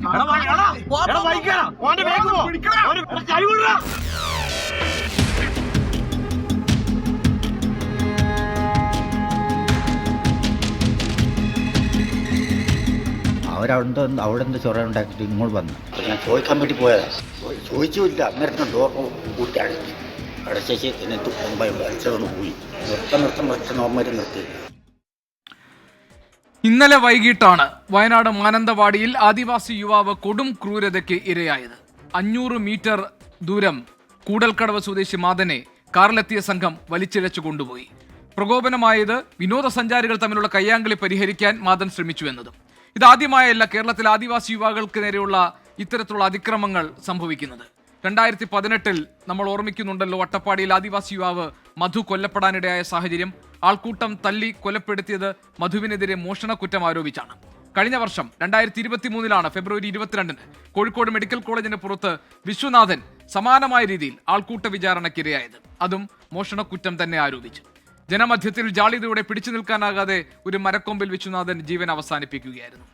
അവിടെ എന്ത് ചൊറ ഉണ്ടാക്കിയിട്ട് ഇങ്ങോട്ട് വന്നു. ഞാൻ ചോദിക്കാൻ വേണ്ടി പോയതാ. ചോദിച്ചില്ല. അന്നേരത്തിന് ഡോർ കൂട്ടി അടച്ചു. അടച്ചേച്ച് എന്നെ അടിച്ചതൊന്ന് പോയി. നിർത്തി. ഇന്നലെ വൈകിട്ടാണ് വയനാട് മാനന്തവാടിയിൽ ആദിവാസി യുവാവ് കൊടും ക്രൂരതയ്ക്ക് ഇരയായത്. 500 മീറ്റർ ദൂരം കൂടൽക്കടവ് സ്വദേശി മാദനെ കാറിലെത്തിയ സംഘം വലിച്ചിഴച്ചു കൊണ്ടുപോയി. പ്രകോപനമായത് വിനോദസഞ്ചാരികൾ തമ്മിലുള്ള കയ്യാങ്കളി പരിഹരിക്കാൻ മാദൻ ശ്രമിച്ചു എന്നതും. ഇതാദ്യമായല്ല കേരളത്തിൽ ആദിവാസി യുവാക്കൾക്ക് നേരെയുള്ള ഇത്തരത്തിലുള്ള അതിക്രമങ്ങൾ സംഭവിക്കുന്നത്. 2018 നമ്മൾ ഓർമ്മിക്കുന്നുണ്ടല്ലോ, അട്ടപ്പാടിയിൽ ആദിവാസി യുവാവ് മധു കൊല്ലപ്പെടാനിടയായ സാഹചര്യം. ആൾക്കൂട്ടം തല്ലി കൊലപ്പെടുത്തിയത് മധുവിനെതിരെ മോഷണക്കുറ്റം ആരോപിച്ചാണ്. കഴിഞ്ഞ വർഷം 2023 ഫെബ്രുവരി 22 കോഴിക്കോട് മെഡിക്കൽ കോളേജിന് പുറത്ത് വിശ്വനാഥൻ സമാനമായ രീതിയിൽ ആൾക്കൂട്ട വിചാരണയ്ക്കിരയായത്. അതും മോഷണക്കുറ്റം തന്നെ ആരോപിച്ചു. ജനമധ്യത്തിൽ ജാള്യതയോടെ പിടിച്ചു നിൽക്കാനാകാതെ ഒരു മരക്കൊമ്പിൽ വിശ്വനാഥൻ ജീവൻ അവസാനിപ്പിക്കുകയായിരുന്നു.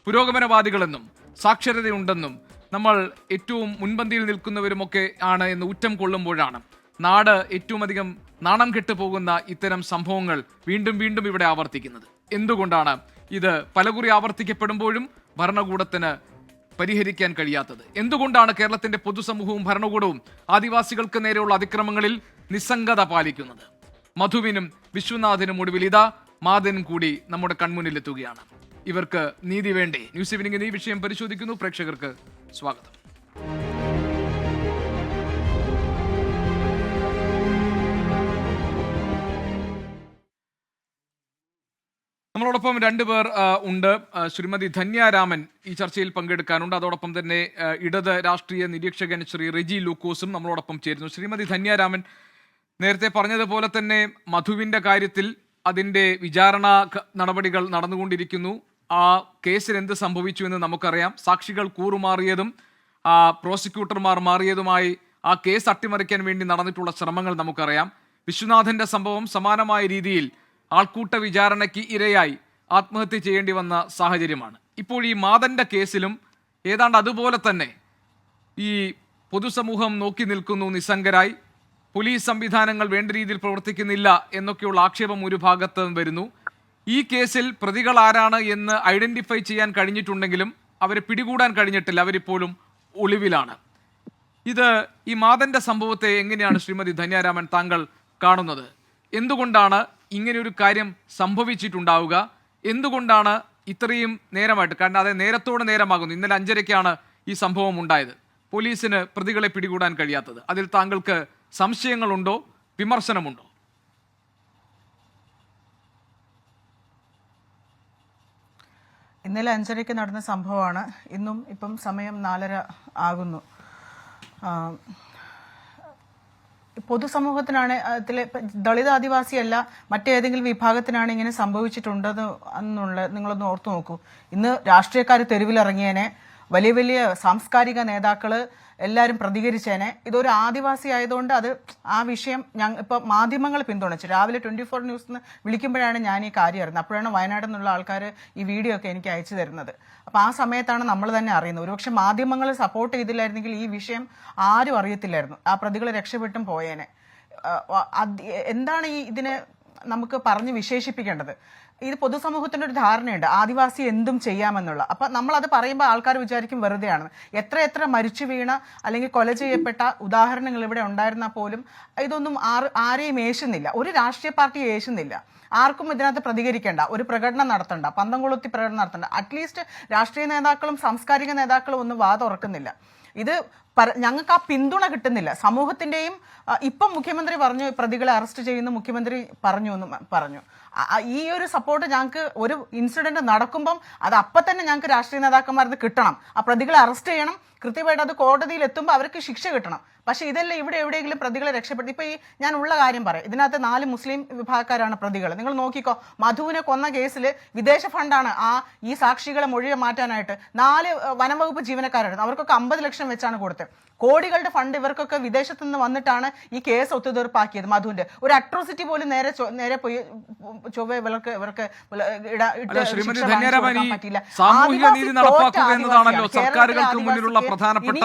പുരോഗമനവാദികളെന്നും സാക്ഷരതയുണ്ടെന്നും നമ്മൾ ഏറ്റവും മുൻപന്തിയിൽ നിൽക്കുന്നവരുമൊക്കെ ആണ് എന്ന് ഊറ്റം കൊള്ളുമ്പോഴാണ് നാട് ഏറ്റവും അധികം നാണം കെട്ടുപോകുന്ന ഇത്തരം സംഭവങ്ങൾ വീണ്ടും വീണ്ടും ഇവിടെ ആവർത്തിക്കുന്നത്. എന്തുകൊണ്ടാണ് ഇത് പലകുറി ആവർത്തിക്കപ്പെടുമ്പോഴും ഭരണകൂടത്തിന് പരിഹരിക്കാൻ കഴിയാത്തത്? എന്തുകൊണ്ടാണ് കേരളത്തിന്റെ പൊതുസമൂഹവും ഭരണകൂടവും ആദിവാസികൾക്ക് നേരെയുള്ള അതിക്രമങ്ങളിൽ നിസ്സംഗത പാലിക്കുന്നത്? മധുവിനും വിശ്വനാഥിനും ഒടുവിൽ ഇതാ മാദനും കൂടി നമ്മുടെ കൺമുന്നിലെത്തുകയാണ്. ഇവർക്ക് നീതി വേണ്ടേ? ന്യൂസ് ഈവനിംഗ് ഈ വിഷയം പരിശോധിക്കുന്നു. പ്രേക്ഷകർക്ക് സ്വാഗതം. നമ്മളോടൊപ്പം രണ്ടുപേർ ഉണ്ട്. ശ്രീമതി ധന്യാരാമൻ ഈ ചർച്ചയിൽ പങ്കെടുക്കാനുണ്ട്. അതോടൊപ്പം തന്നെ ഇടത് രാഷ്ട്രീയ നിരീക്ഷകൻ ശ്രീ റെജി ലൂക്കോസും നമ്മളോടൊപ്പം ചേരുന്നു. ശ്രീമതി ധന്യാരാമൻ, നേരത്തെ പറഞ്ഞതുപോലെ തന്നെ മധുവിന്റെ കാര്യത്തിൽ അതിന്റെ വിചാരണ നടപടികൾ നടന്നുകൊണ്ടിരിക്കുന്നു. ആ കേസിൽ എന്ത് സംഭവിച്ചു എന്ന് നമുക്കറിയാം. സാക്ഷികൾ കൂറുമാറിയതും പ്രോസിക്യൂട്ടർമാർ മാറിയതുമായി ആ കേസ് അട്ടിമറിക്കാൻ വേണ്ടി നടന്നിട്ടുള്ള ശ്രമങ്ങൾ നമുക്കറിയാം. വിശ്വനാഥന്റെ സംഭവം സമാനമായ രീതിയിൽ ആൾക്കൂട്ട വിചാരണയ്ക്ക് ഇരയായി ആത്മഹത്യ ചെയ്യേണ്ടി വന്ന സാഹചര്യമാണ്. ഇപ്പോൾ ഈ മാദന്റെ കേസിലും ഏതാണ്ട് അതുപോലെ തന്നെ ഈ പൊതുസമൂഹം നോക്കി നിൽക്കുന്നു നിസ്സംഗരായി. പോലീസ് സംവിധാനങ്ങൾ വേണ്ട രീതിയിൽ പ്രവർത്തിക്കുന്നില്ല എന്നൊക്കെയുള്ള ആക്ഷേപം ഒരു ഭാഗത്ത് വരുന്നു. ഈ കേസിൽ പ്രതികൾ ആരാണ് എന്ന് ഐഡന്റിഫൈ ചെയ്യാൻ കഴിഞ്ഞിട്ടുണ്ടെങ്കിലും അവരെ പിടികൂടാൻ കഴിഞ്ഞിട്ടില്ല. അവരിപ്പോഴും ഒളിവിലാണ്. ഇത് ഈ മാദന്റെ സംഭവത്തെ എങ്ങനെയാണ് ശ്രീമതി ധന്യാരാമൻ താങ്കൾ കാണുന്നത്? എന്തുകൊണ്ടാണ് ഇങ്ങനെയൊരു കാര്യം സംഭവിച്ചിട്ടുണ്ടാവുക? എന്തുകൊണ്ടാണ് ഇത്രയും നേരമായിട്ട്, കാരണം അത് നേരത്തോട് നേരമാകുന്നു, ഇന്നലെ 5:30 ഈ സംഭവം ഉണ്ടായത്, പോലീസിന് പ്രതികളെ പിടികൂടാൻ കഴിയാത്തത്? അതിൽ താങ്കൾക്ക് സംശയങ്ങളുണ്ടോ, വിമർശനമുണ്ടോ? ഇന്നലെ 5:30 നടന്ന സംഭവമാണ്. ഇപ്പം സമയം 4:30 ആകുന്നു. പൊതുസമൂഹത്തിനാണ് അതിലെ ദളിത് ആദിവാസിയല്ല മറ്റേതെങ്കിലും വിഭാഗത്തിനാണ് ഇങ്ങനെ സംഭവിച്ചിട്ടുണ്ടെന്ന് നിങ്ങളൊന്ന് ഓർത്തു നോക്കൂ. ഇന്ന് രാഷ്ട്രീയക്കാർ തെരുവിലിറങ്ങിയേനെ, വലിയ വലിയ സാംസ്കാരിക നേതാക്കള് എല്ലാവരും പ്രതികരിച്ചേനെ. ഇതൊരു ആദിവാസി ആയതുകൊണ്ട് അത് ആ വിഷയം ഇപ്പം മാധ്യമങ്ങൾ പിന്തുണച്ചു. രാവിലെ 24 ന്യൂസിന് വിളിക്കുമ്പോഴാണ് ഞാൻ ഈ കാര്യം അറിയുന്നത്. അപ്പോഴാണ് വയനാട്ടിൽ നിന്നുള്ള ആൾക്കാർ ഈ വീഡിയോ ഒക്കെ എനിക്ക് അയച്ചു തരുന്നത്. അപ്പം ആ സമയത്താണ് നമ്മൾ തന്നെ അറിയുന്നത്. ഒരുപക്ഷെ മാധ്യമങ്ങൾ സപ്പോർട്ട് ചെയ്തില്ലായിരുന്നെങ്കിൽ ഈ വിഷയം ആരും അറിയത്തില്ലായിരുന്നു. ആ പ്രതികൾ രക്ഷപ്പെട്ടും പോയേനെ. എന്താണ് ഇതിനെ നമുക്ക് പറഞ്ഞ് വിശേഷിപ്പിക്കേണ്ടത്? ഇത് പൊതുസമൂഹത്തിൻ്റെ ഒരു ധാരണയുണ്ട്, ആദിവാസി എന്തും ചെയ്യാമെന്നുള്ള. അപ്പം നമ്മളത് പറയുമ്പോൾ ആൾക്കാർ വിചാരിക്കും വെറുതെയാണ്. എത്ര മരിച്ചു വീണ അല്ലെങ്കിൽ കൊല ചെയ്യപ്പെട്ട ഉദാഹരണങ്ങൾ ഇവിടെ ഉണ്ടായിരുന്നാൽ പോലും ഇതൊന്നും ആരെയും ഏശുന്നില്ല. ഒരു രാഷ്ട്രീയ പാർട്ടി ഏശുന്നില്ല. ആർക്കും ഇതിനകത്ത് പ്രതികരിക്കേണ്ട, ഒരു പ്രകടനം നടത്തണ്ട, പന്തം കൊളുത്തി പ്രകടനം നടത്തണ്ട. അറ്റ്ലീസ്റ്റ് രാഷ്ട്രീയ നേതാക്കളും സാംസ്കാരിക നേതാക്കളും ഒന്നും വാതുറക്കുന്നില്ല. ഇത് ഞങ്ങൾക്ക് ആ പിന്തുണ കിട്ടുന്നില്ല സമൂഹത്തിൻ്റെയും. ഇപ്പം മുഖ്യമന്ത്രി പറഞ്ഞു പ്രതികളെ അറസ്റ്റ് ചെയ്യുന്ന മുഖ്യമന്ത്രി പറഞ്ഞു എന്ന് പറഞ്ഞു. ഈ ഒരു സപ്പോർട്ട് ഞങ്ങൾക്ക് ഒരു ഇൻസിഡന്റ് നടക്കുമ്പം അത് അപ്പം തന്നെ ഞങ്ങൾക്ക് രാഷ്ട്രീയ നേതാക്കന്മാർക്ക് കിട്ടണം. ആ പ്രതികളെ അറസ്റ്റ് ചെയ്യണം, കൃത്യമായിട്ട് അത് കോടതിയിൽ എത്തുമ്പോൾ അവർക്ക് ശിക്ഷ കിട്ടണം. പക്ഷെ ഇതെല്ലാം ഇവിടെ എവിടെയെങ്കിലും പ്രതികളെ രക്ഷപ്പെടുത്തി. ഇപ്പൊ ഈ ഞാൻ ഉള്ള കാര്യം പറയാം, ഇതിനകത്ത് 4 മുസ്ലിം വിഭാഗക്കാരാണ് പ്രതികൾ. നിങ്ങൾ നോക്കിക്കോ, മധുവിനെ കൊന്ന കേസിൽ വിദേശ ഫണ്ടാണ് ഈ സാക്ഷികളെ മൊഴിയെ മാറ്റാനായിട്ട് 4 വനംവകുപ്പ് ജീവനക്കാരായിരുന്നു. അവർക്കൊക്കെ 50 ലക്ഷം വെച്ചാണ് കൊടുത്തത്. കോടികളുടെ ഫണ്ട് ഇവർക്കൊക്കെ വിദേശത്തു നിന്ന് വന്നിട്ടാണ് ഈ കേസ് ഒത്തുതീർപ്പാക്കിയത്. മധുവിന്റെ ഒരു അട്രോസിറ്റി പോലും നേരെ പോയി ചൊവ്വ ഇവർക്ക് ശ്രീമതി ധന്യരാമൻ, സാമൂഹിക നീതി നടപ്പാക്കുക എന്നതാണല്ലോ സർക്കാരുകൾക്ക് മുന്നിലുള്ള പ്രധാനപ്പെട്ട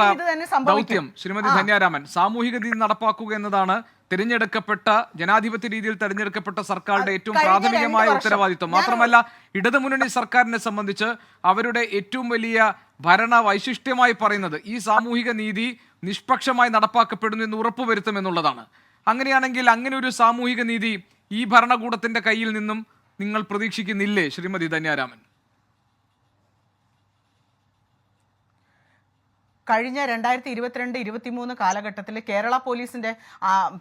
ദൗത്യം. ശ്രീമതി ധന്യരാമൻ, സാമൂഹിക നീതി നടപ്പാക്കുക എന്നതാണ് തിരഞ്ഞെടുക്കപ്പെട്ട ജനാധിപത്യ രീതിയിൽ തെരഞ്ഞെടുക്കപ്പെട്ട സർക്കാരുടെ ഏറ്റവും പ്രാഥമികമായ ഉത്തരവാദിത്വം. മാത്രമല്ല, ഇടതുമുന്നണി സർക്കാരിനെ സംബന്ധിച്ച് അവരുടെ ഏറ്റവും വലിയ ഭരണ വൈശിഷ്ട്യമായി പറയുന്നത് ഈ സാമൂഹിക നീതി നിഷ്പക്ഷമായി നടപ്പാക്കപ്പെടുന്നു എന്ന് ഉറപ്പുവരുത്തുമെന്നുള്ളതാണ്. അങ്ങനെയാണെങ്കിൽ അങ്ങനെ ഒരു സാമൂഹിക നീതി ഈ ഭരണകൂടത്തിന്റെ കയ്യിൽ നിന്നും നിങ്ങൾ പ്രതീക്ഷിക്കുന്നില്ലേ ശ്രീമതി ധന്യരാമൻ? കഴിഞ്ഞ 2022-23 കാലഘട്ടത്തിൽ കേരള പോലീസിന്റെ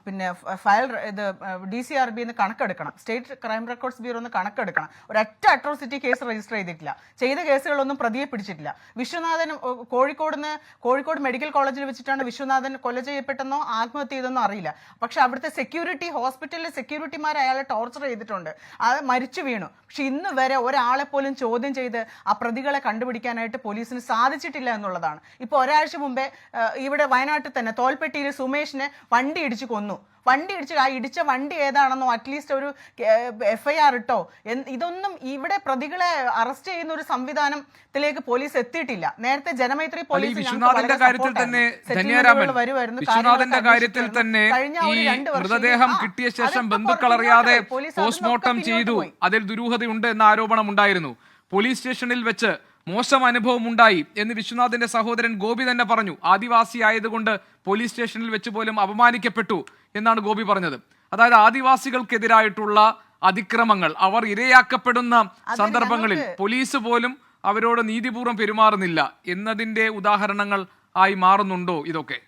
പിന്നെ ഫയൽ DCRB കണക്കെടുക്കണം, സ്റ്റേറ്റ് ക്രൈം റെക്കോർഡ്സ് ബ്യൂറോ കണക്കെടുക്കണം. ഒരൊറ്റ അട്രോസിറ്റി കേസ് രജിസ്റ്റർ ചെയ്തിട്ടില്ല. ചെയ്ത കേസുകളൊന്നും പ്രതിയെ പിടിച്ചിട്ടില്ല. വിശ്വനാഥൻ കോഴിക്കോട് മെഡിക്കൽ കോളേജിൽ വെച്ചിട്ടാണ് വിശ്വനാഥൻ കൊല ചെയ്യപ്പെട്ടെന്നോ ആത്മഹത്യ ചെയ്തെന്നോ അറിയില്ല. പക്ഷെ അവിടുത്തെ ഹോസ്പിറ്റലിലെ സെക്യൂരിറ്റിമാർ അയാളെ ടോർച്ചർ ചെയ്തിട്ടുണ്ട്, അത് മരിച്ചു വീണു. പക്ഷെ ഇന്ന് വരെ ഒരാളെ പോലും ചോദ്യം ചെയ്ത് ആ പ്രതികളെ കണ്ടുപിടിക്കാനായിട്ട് പോലീസിന് സാധിച്ചിട്ടില്ല എന്നുള്ളതാണ്. ഇപ്പോൾ ഒരാഴ്ച മുമ്പേ ഇവിടെ വയനാട്ടിൽ തന്നെ തോൽപ്പെട്ടിയിൽ സുമേഷിനെ വണ്ടി ഇടിച്ച് കൊന്നു. ആ ഇടിച്ച വണ്ടി ഏതാണെന്നോ അറ്റ്ലീസ്റ്റ് ഒരു FIR ഇട്ടോ. ഇതൊന്നും ഇവിടെ പ്രതികളെ അറസ്റ്റ് ചെയ്യുന്ന ഒരു സംവിധാനത്തിലേക്ക് പോലീസ് എത്തിയിട്ടില്ല. നേരത്തെ ജനമൈത്രി പോലീസ് വിശ്വനാഥന്റെ കാര്യത്തിൽ തന്നെ വിശ്വനാഥന്റെ കാര്യത്തിൽ തന്നെ ഈ മൃതദേഹം കിട്ടിയ ശേഷം ബന്ധുക്കൾ അറിയാതെ പോസ്റ്റ്മോർട്ടം ചെയ്തു, അതിൽ ദുരൂഹതയുണ്ട് എന്ന ആരോപണം ഉണ്ടായിരുന്നു. പോലീസ് സ്റ്റേഷനിൽ വെച്ച് മോശം അനുഭവം ഉണ്ടായി എന്ന് വിശ്വനാഥിന്റെ സഹോദരൻ ഗോപി തന്നെ പറഞ്ഞു. ആദിവാസി ആയതുകൊണ്ട് പോലീസ് സ്റ്റേഷനിൽ വെച്ച് പോലും അപമാനിക്കപ്പെട്ടു എന്നാണ് ഗോപി പറഞ്ഞത്. അതായത് ആദിവാസികൾക്കെതിരായിട്ടുള്ള അതിക്രമങ്ങൾ, അവർ ഇരയാക്കപ്പെടുന്ന സന്ദർഭങ്ങളിൽ പോലീസ് പോലും അവരോട് നീതിപൂർവ്വം പെരുമാറുന്നില്ല എന്നതിന്റെ ഉദാഹരണങ്ങൾ ആയി മാറുന്നുണ്ടോ ഇതൊക്കെ?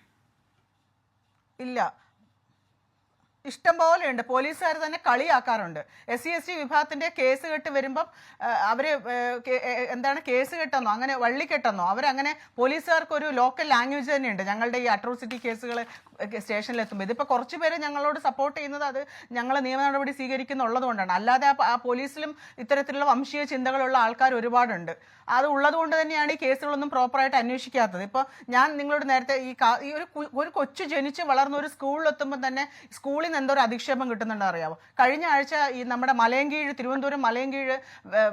ഇല്ല, ഇഷ്ടം പോലെ ഉണ്ട്. പോലീസുകാർ തന്നെ കളിയാക്കാറുണ്ട്. SC/ST വിഭാഗത്തിന്റെ കേസ് കെട്ട് വരുമ്പം അവര് കേസ് കെട്ടെന്നോ അങ്ങനെ വള്ളിക്കെട്ടെന്നോ അവരങ്ങനെ പോലീസുകാർക്ക് ഒരു ലോക്കൽ ലാംഗ്വേജ് തന്നെയുണ്ട്. ഞങ്ങളുടെ ഈ അട്രോസിറ്റി കേസുകൾ സ്റ്റേഷനിൽ എത്തുമ്പോൾ ഇതിപ്പോൾ കുറച്ച് പേര് ഞങ്ങളോട് സപ്പോർട്ട് ചെയ്യുന്നത് അത് ഞങ്ങൾ നിയമ നടപടി സ്വീകരിക്കുന്നുള്ളത് കൊണ്ടാണ്. അല്ലാതെ ആ പോലീസിലും ഇത്തരത്തിലുള്ള വംശീയ ചിന്തകളുള്ള ആൾക്കാർ ഒരുപാടുണ്ട്. അത് ഉള്ളത് കൊണ്ട് തന്നെയാണ് ഈ കേസുകളൊന്നും പ്രോപ്പറായിട്ട് അന്വേഷിക്കാത്തത്. ഇപ്പോൾ ഞാൻ നിങ്ങളോട് നേരത്തെ ഈ ഒരു കൊച്ചു ജനിച്ച് വളർന്ന ഒരു സ്കൂളിലെത്തുമ്പോൾ തന്നെ സ്കൂളിൽ നിന്ന് എന്തോ ഒരു അധിക്ഷേപം കിട്ടുന്നുണ്ട് അറിയാമോ? കഴിഞ്ഞ ആഴ്ച ഈ നമ്മുടെ തിരുവനന്തപുരം മലയൻകീഴ്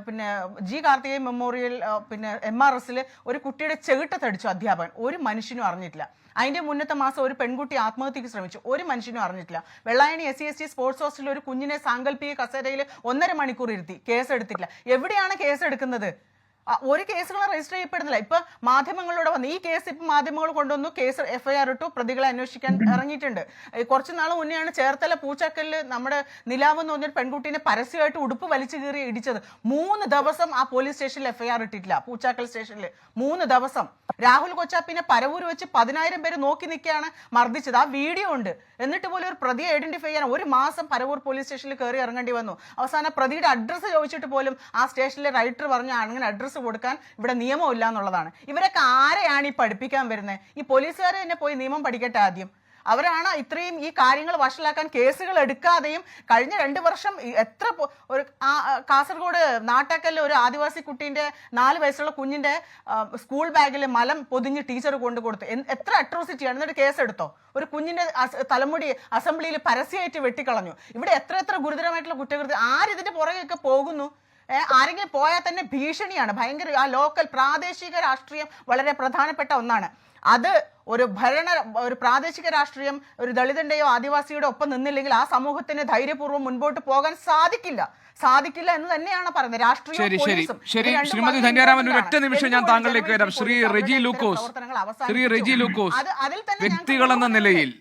പിന്നെ G. കാർത്തികേയൻ മെമ്മോറിയൽ പിന്നെ MRSൽ ഒരു കുട്ടിയുടെ ചെകിട്ടത്തടിച്ചു അധ്യാപകൻ. ഒരു മനുഷ്യനും അറിഞ്ഞിട്ടില്ല. അതിന്റെ മുന്നത്തെ മാസം ഒരു പെൺകുട്ടി ആത്മഹത്യക്ക് ശ്രമിച്ചു, ഒരു മനുഷ്യനും അറിഞ്ഞിട്ടില്ല. വെള്ളായണി SC/ST സ്പോർട്സ് ഹോസ്റ്റലിൽ ഒരു കുഞ്ഞിനെ സാങ്കല്പിക കസേരയിൽ 1.5 മണിക്കൂർ ഇരുത്തി, കേസെടുത്തിട്ടില്ല. എവിടെയാണ് കേസെടുക്കുന്നത്? ഒരു കേസുകളും രജിസ്റ്റർ ചെയ്യപ്പെടുന്നില്ല. ഇപ്പൊ മാധ്യമങ്ങളിലൂടെ വന്ന് ഈ കേസ് ഇപ്പൊ മാധ്യമങ്ങൾ കൊണ്ടുവന്നു, കേസ് FIR ഇട്ടു, പ്രതികളെ അന്വേഷിക്കാൻ ഇറങ്ങിയിട്ടുണ്ട്. കുറച്ചു നാൾ മുന്നെയാണ് ചേർത്തല പൂച്ചക്കലിൽ നമ്മുടെ നിലാവ് എന്ന് പറഞ്ഞൊരു പെൺകുട്ടീനെ പരസ്യമായിട്ട് ഉടുപ്പ് വലിച്ചു കീറി ഇടിച്ചത്. 3 ദിവസം ആ പോലീസ് സ്റ്റേഷനിൽ FIR ഇട്ടിട്ടില്ല. പൂച്ചാക്കൽ സ്റ്റേഷനിൽ 3 ദിവസം. രാഹുൽ കൊച്ചാപ്പിനെ പരവൂർ വെച്ച് 10,000 പേര് നോക്കി നിൽക്കുകയാണ് മർദ്ദിച്ചത്. ആ വീഡിയോ ഉണ്ട്. എന്നിട്ട് പോലും ഒരു പ്രതിയെ ഐഡന്റിഫൈ ചെയ്യാൻ 1 മാസം പരവൂർ പോലീസ് സ്റ്റേഷനിൽ കയറി ഇറങ്ങേണ്ടി വന്നു. അവസാനം പ്രതിയുടെ അഡ്രസ്സ് ചോദിച്ചിട്ട് പോലും ആ സ്റ്റേഷനിലെ റൈറ്റർ പറഞ്ഞു അങ്ങനെ അഡ്രസ്സ് കൊടുക്കാൻ ഇവിടെ നിയമമില്ല എന്നുള്ളതാണ്. ഇവരൊക്കെ ആരെയാണ് ഈ പഠിപ്പിക്കാൻ വരുന്നത്? ഈ പോലീസുകാർ തന്നെ പോയി നിയമം പഠിക്കട്ടെ ആദ്യം. അവരാണ് ഇത്രയും ഈ കാര്യങ്ങൾ വഷളാക്കാൻ കേസുകൾ എടുക്കാതെയും കഴിഞ്ഞ 2 വർഷം എത്ര ഒരു കാസർഗോഡ് നാട്ടാക്കലിലെ ഒരു ആദിവാസി കുട്ടീൻ്റെ 4 വയസ്സുള്ള കുഞ്ഞിന്റെ സ്കൂൾ ബാഗിൽ മലം പൊതിഞ്ഞ് ടീച്ചർ കൊണ്ടുകൊടുത്തു. എത്ര അട്രോസിറ്റിയാണ്. എന്നിട്ട് കേസെടുത്തോ? ഒരു കുഞ്ഞിന്റെ തലമുടി അസംബ്ലിയിൽ പരസ്യമായിട്ട് വെട്ടിക്കളഞ്ഞു. ഇവിടെ എത്ര ഗുരുതരമായിട്ടുള്ള കുറ്റകൃത്യം. ആരിതിന്റെ പുറകെയൊക്കെ പോകുന്നു? ആരെങ്കിലും പോയാൽ തന്നെ ഭീഷണിയാണ്. ഭയങ്കര ആ ലോക്കൽ പ്രാദേശിക രാഷ്ട്രീയം വളരെ പ്രധാനപ്പെട്ട ഒന്നാണ്. അത് ഒരു പ്രാദേശിക രാഷ്ട്രീയം ഒരു ദളിതന്റെയോ ആദിവാസിയുടെ ഒപ്പം നിന്നില്ലെങ്കിൽ ആ സമൂഹത്തിന് ധൈര്യപൂർവ്വം മുൻപോട്ട് പോകാൻ സാധിക്കില്ല എന്ന് തന്നെയാണ് പറയുന്നത്. ശരി ശ്രീമതി ധന്യരാമൻ, ഒരൊറ്റ നിമിഷം ഞാൻ താങ്കളിലേക്ക് വരാം. ശ്രീ റെജി ലൂക്കോസ്, വ്യക്തികളെന്ന നിലയിൽ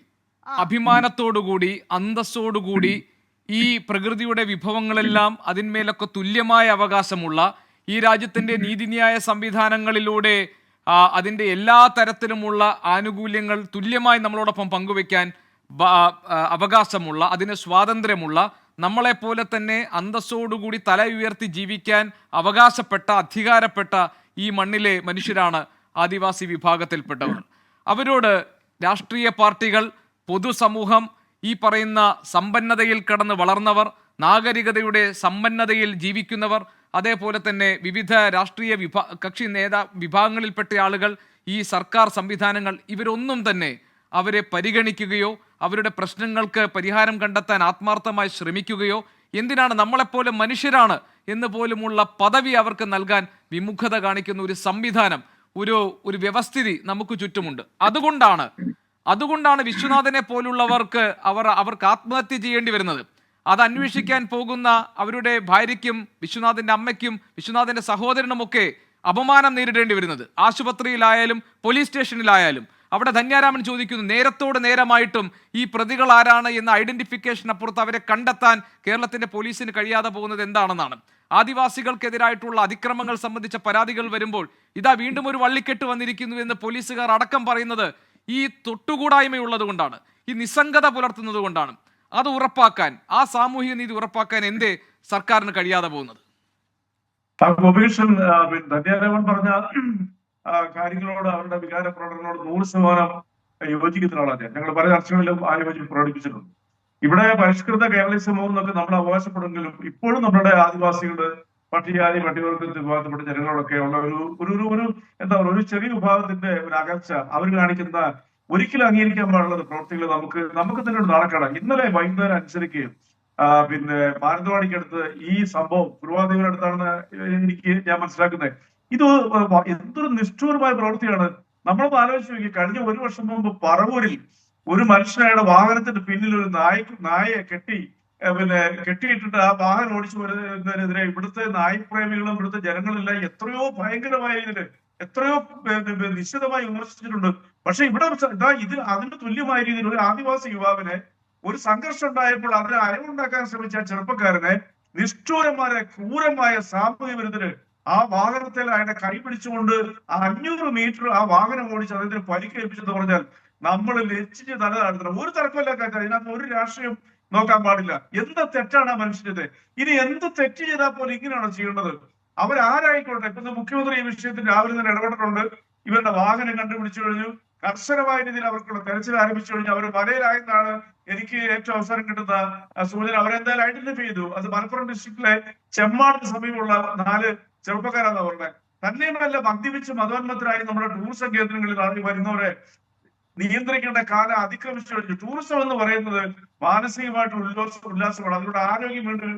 അഭിമാനത്തോടുകൂടി അന്തസ്സോടുകൂടി ഈ പ്രകൃതിയുടെ വിഭവങ്ങളെല്ലാം അതിന്മേലൊക്കെ തുല്യമായ അവകാശമുള്ള ഈ രാജ്യത്തിന്റെ നീതിന്യായ സംവിധാനങ്ങളിലൂടെ അതിൻ്റെ എല്ലാ തരത്തിലുമുള്ള ആനുകൂല്യങ്ങൾ തുല്യമായി നമ്മളോടൊപ്പം പങ്കുവെക്കാൻ അവകാശമുള്ള, അതിന് സ്വാതന്ത്ര്യമുള്ള, നമ്മളെപ്പോലെ തന്നെ അന്തസ്സോടുകൂടി തല ഉയർത്തി ജീവിക്കാൻ അവകാശപ്പെട്ട, അധികാരപ്പെട്ട ഈ മണ്ണിലെ മനുഷ്യരാണ് ആദിവാസി വിഭാഗത്തിൽപ്പെട്ടവർ. അവരോട് രാഷ്ട്രീയ പാർട്ടികൾ, പൊതുസമൂഹം, ഈ പറയുന്ന സമ്പന്നതയിൽ കടന്ന് വളർന്നവർ, നാഗരികതയുടെ സമ്പന്നതയിൽ ജീവിക്കുന്നവർ, അതേപോലെ തന്നെ വിവിധ രാഷ്ട്രീയ കക്ഷി വിഭാഗങ്ങളിൽപ്പെട്ട ആളുകൾ, ഈ സർക്കാർ സംവിധാനങ്ങൾ, ഇവരൊന്നും തന്നെ അവരെ പരിഗണിക്കുകയോ അവരുടെ പ്രശ്നങ്ങൾക്ക് പരിഹാരം കണ്ടെത്താൻ ആത്മാർത്ഥമായി ശ്രമിക്കുകയോ, എന്തിനാണ് നമ്മളെപ്പോലെ മനുഷ്യരാണ് എന്ന് പോലുമുള്ള പദവി അവർക്ക് നൽകാൻ വിമുഖത കാണിക്കുന്ന ഒരു സംവിധാനം, ഒരു വ്യവസ്ഥിതി നമുക്ക് ചുറ്റുമുണ്ട്. അതുകൊണ്ടാണ് വിശ്വനാഥനെ പോലുള്ളവർക്ക് അവർക്ക് ആത്മഹത്യ ചെയ്യേണ്ടി വരുന്നത്. അത് അന്വേഷിക്കാൻ പോകുന്ന അവരുടെ ഭാര്യയ്ക്കും വിശ്വനാഥന്റെ അമ്മയ്ക്കും വിശ്വനാഥന്റെ സഹോദരനുമൊക്കെ അപമാനം നേരിടേണ്ടി വരുന്നത്. ആശുപത്രിയിലായാലും പോലീസ് സ്റ്റേഷനിലായാലും അവിടെ ധന്യാരാമൻ ചോദിക്കുന്നു, നേരത്തോട് നേരമായിട്ടും ഈ പ്രതികൾ ആരാണ് എന്ന ഐഡന്റിഫിക്കേഷൻ അപ്പുറത്ത് അവരെ കണ്ടെത്താൻ കേരളത്തിന്റെ പോലീസിന് കഴിയാതെ പോകുന്നത് എന്താണെന്നാണ്. ആദിവാസികൾക്കെതിരായിട്ടുള്ള അതിക്രമങ്ങൾ സംബന്ധിച്ച പരാതികൾ വരുമ്പോൾ ഇതാ വീണ്ടും ഒരു വള്ളിക്കെട്ട് വന്നിരിക്കുന്നു എന്ന് പോലീസുകാർ അടക്കം പറയുന്നത് ഈ തൊട്ടുകൂടായ്മയുള്ളത് കൊണ്ടാണ്, ഈ നിസ്സംഗത പുലർത്തുന്നത് കൊണ്ടാണ്. അത് ഉറപ്പാക്കാൻ, ആ സാമൂഹിക നീതി ഉറപ്പാക്കാൻ എന്തേ സർക്കാരിന് കഴിയാതെ പോകുന്നത്? ധന്യാരാമൻ പറഞ്ഞ കാര്യങ്ങളോട്, അവരുടെ വികാര പ്രകടനങ്ങളോട് 100% യോജിക്കുന്ന ആളാണ്. ഞങ്ങൾ പല ചർച്ചകളിലും ആ യോജിപ്പ് പ്രകടിപ്പിച്ചിട്ടുണ്ട്. ഇവിടെ പരിഷ്കൃത കേരളീയ സമൂഹം എന്നൊക്കെ നമ്മൾ അവകാശപ്പെടുമെങ്കിലും ഇപ്പോഴും നമ്മുടെ ആദിവാസികളുടെ പട്ടികജാതി പട്ടികവർഗ വിഭാഗത്തിൽപ്പെട്ട ജനങ്ങളോടൊക്കെ ഉള്ള ഒരു എന്താ പറയുക, ഒരു ചെറിയ വിഭാഗത്തിന്റെ ഒരു അകർച്ച അവർ കാണിക്കുന്ന ഒരിക്കലും അംഗീകരിക്കാൻ പാടുള്ള പ്രവൃത്തികൾ നമുക്ക് തന്നെ നാണക്കേടാണ്. ഇന്നലെ വൈകുന്നേരം 5:30 മാനന്തവാടിക്കടുത്ത് ഈ സംഭവം ഗുരുവായൂരിന്റെ അടുത്താണെന്ന് ഞാൻ മനസ്സിലാക്കുന്നത്. ഇത് എന്തൊരു നിഷ്ഠൂരമായ പ്രവൃത്തിയാണ്. നമ്മളൊന്ന് ആലോചിച്ച് നോക്കി. കഴിഞ്ഞ 1 വർഷം മുമ്പ് പറവൂരിൽ ഒരു മനുഷ്യനായുടെ വാഹനത്തിന്റെ പിന്നിൽ ഒരു നായയെ കെട്ടിയിട്ടിട്ട് ആ വാഹനം ഓടിച്ചു വരുന്നതിനെതിരെ ഇവിടുത്തെ നായ്പ്രേമികളും ഇവിടുത്തെ ജനങ്ങളെല്ലാം എത്രയോ ഭയങ്കരമായ ഇതില് എത്രയോ നിശ്ചിതമായി വിമർശിച്ചിട്ടുണ്ട്. പക്ഷെ ഇവിടെ അതിന് തുല്യമായ രീതിയിൽ ഒരു ആദിവാസി യുവാവിനെ ഒരു സംഘർഷം ഉണ്ടായപ്പോൾ അതിനെ അയവുണ്ടാക്കാൻ ശ്രമിച്ച ചെറുപ്പക്കാരനെ നിഷ്ഠൂരമായ ക്രൂരമായ സാമൂഹ്യ വിരുദ്ധര് ആ വാഹനത്തിൽ അയാളുടെ കൈ പിടിച്ചുകൊണ്ട് 500 മീറ്റർ ആ വാഹനം ഓടിച്ച് അതിന് പരിക്കേൽപ്പിച്ചെന്ന് പറഞ്ഞാൽ നമ്മൾ ലജ്ജിച്ച് തല താഴ്ത്തണം. ഒരു തർക്കമല്ല കാര്യം, അതിനകത്ത് ഒരു രാഷ്ട്രീയം നോക്കാൻ പാടില്ല. എന്ത് തെറ്റാണ് ആ മനുഷ്യന്റെ? ഇനി എന്ത് തെറ്റ് ചെയ്താൽ പോലും ഇങ്ങനെയാണോ ചെയ്യേണ്ടത്? അവരാരായിക്കോട്ടെ. ഇപ്പൊ മുഖ്യമന്ത്രി ഈ വിഷയത്തിൽ രാവിലെ തന്നെ ഇടപെട്ടിട്ടുണ്ട്. ഇവരുടെ വാഹനം കണ്ടുപിടിച്ചു കഴിഞ്ഞു. കർശനമായ രീതിയിൽ അവർക്കുള്ള തെരച്ചിൽ ആരംഭിച്ചു കഴിഞ്ഞു. അവർ വലയിലായെന്നാണ് എനിക്ക് ഏറ്റവും അവസരം കിട്ടുന്ന സൂചന. അവരെന്തായാലും ഐഡന്റിഫൈ ചെയ്തു. അത് മലപ്പുറം ഡിസ്ട്രിക്റ്റിലെ ചെമ്മാടിന് സമീപമുള്ള 4 ചെറുപ്പക്കാരാണെന്ന് പറഞ്ഞത്. തന്നെയുമല്ല, മദ്യപിച്ച് മതോന്മത്തരായി നമ്മുടെ ടൂറിസം കേന്ദ്രങ്ങളിൽ വരുന്നവരെ നിയന്ത്രിക്കേണ്ട കാലം അതിക്രമിച്ചു കഴിഞ്ഞു. ടൂറിസം എന്ന് പറയുന്നത് മാനസികമായിട്ടുള്ള ഉല്ലാസമാണ്. അതിലൂടെ ആരോഗ്യം വേണ്ടി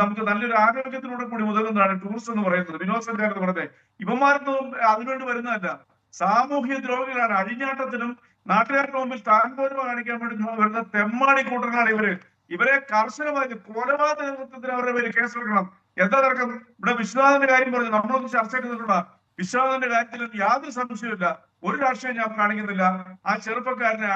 നമുക്ക് നല്ലൊരു ആരോഗ്യത്തിലൂടെ കൂടി ഉതകുന്നതാണ് ടൂറിസം എന്ന് പറയുന്നത്. വിനോദസഞ്ചാരം എന്ന് പറയുന്നത് ഇവന്മാരൊന്നും അതിനുവേണ്ടി വരുന്നതല്ല. സാമൂഹ്യ ദ്രോഹികളാണ്. അഴിഞ്ഞാട്ടത്തിനും നാട്ടുകാരുടെ മുമ്പിൽ താൻപോരുമ കാണിക്കാൻ വേണ്ടി വരുന്ന തെമ്മാടി കൂട്ടങ്ങളാണ് ഇവരെ കർശനമായി കൊലപാതകത്തിന് അവരുടെ പേര് കേസെടുക്കണം. എന്താ തർക്കം? ഇവിടെ വിശ്വനാഥന്റെ കാര്യം പറഞ്ഞു, നമ്മളൊന്നും ചർച്ച ചെയ്തിട്ടുള്ള വിശ്വനാഥന്റെ കാര്യത്തിൽ യാതൊരു സംശയമില്ല. ഒരു രാഷ്ട്രീയം ഞാൻ കാണിക്കുന്നില്ല. ആ ചെറുപ്പക്കാരനെ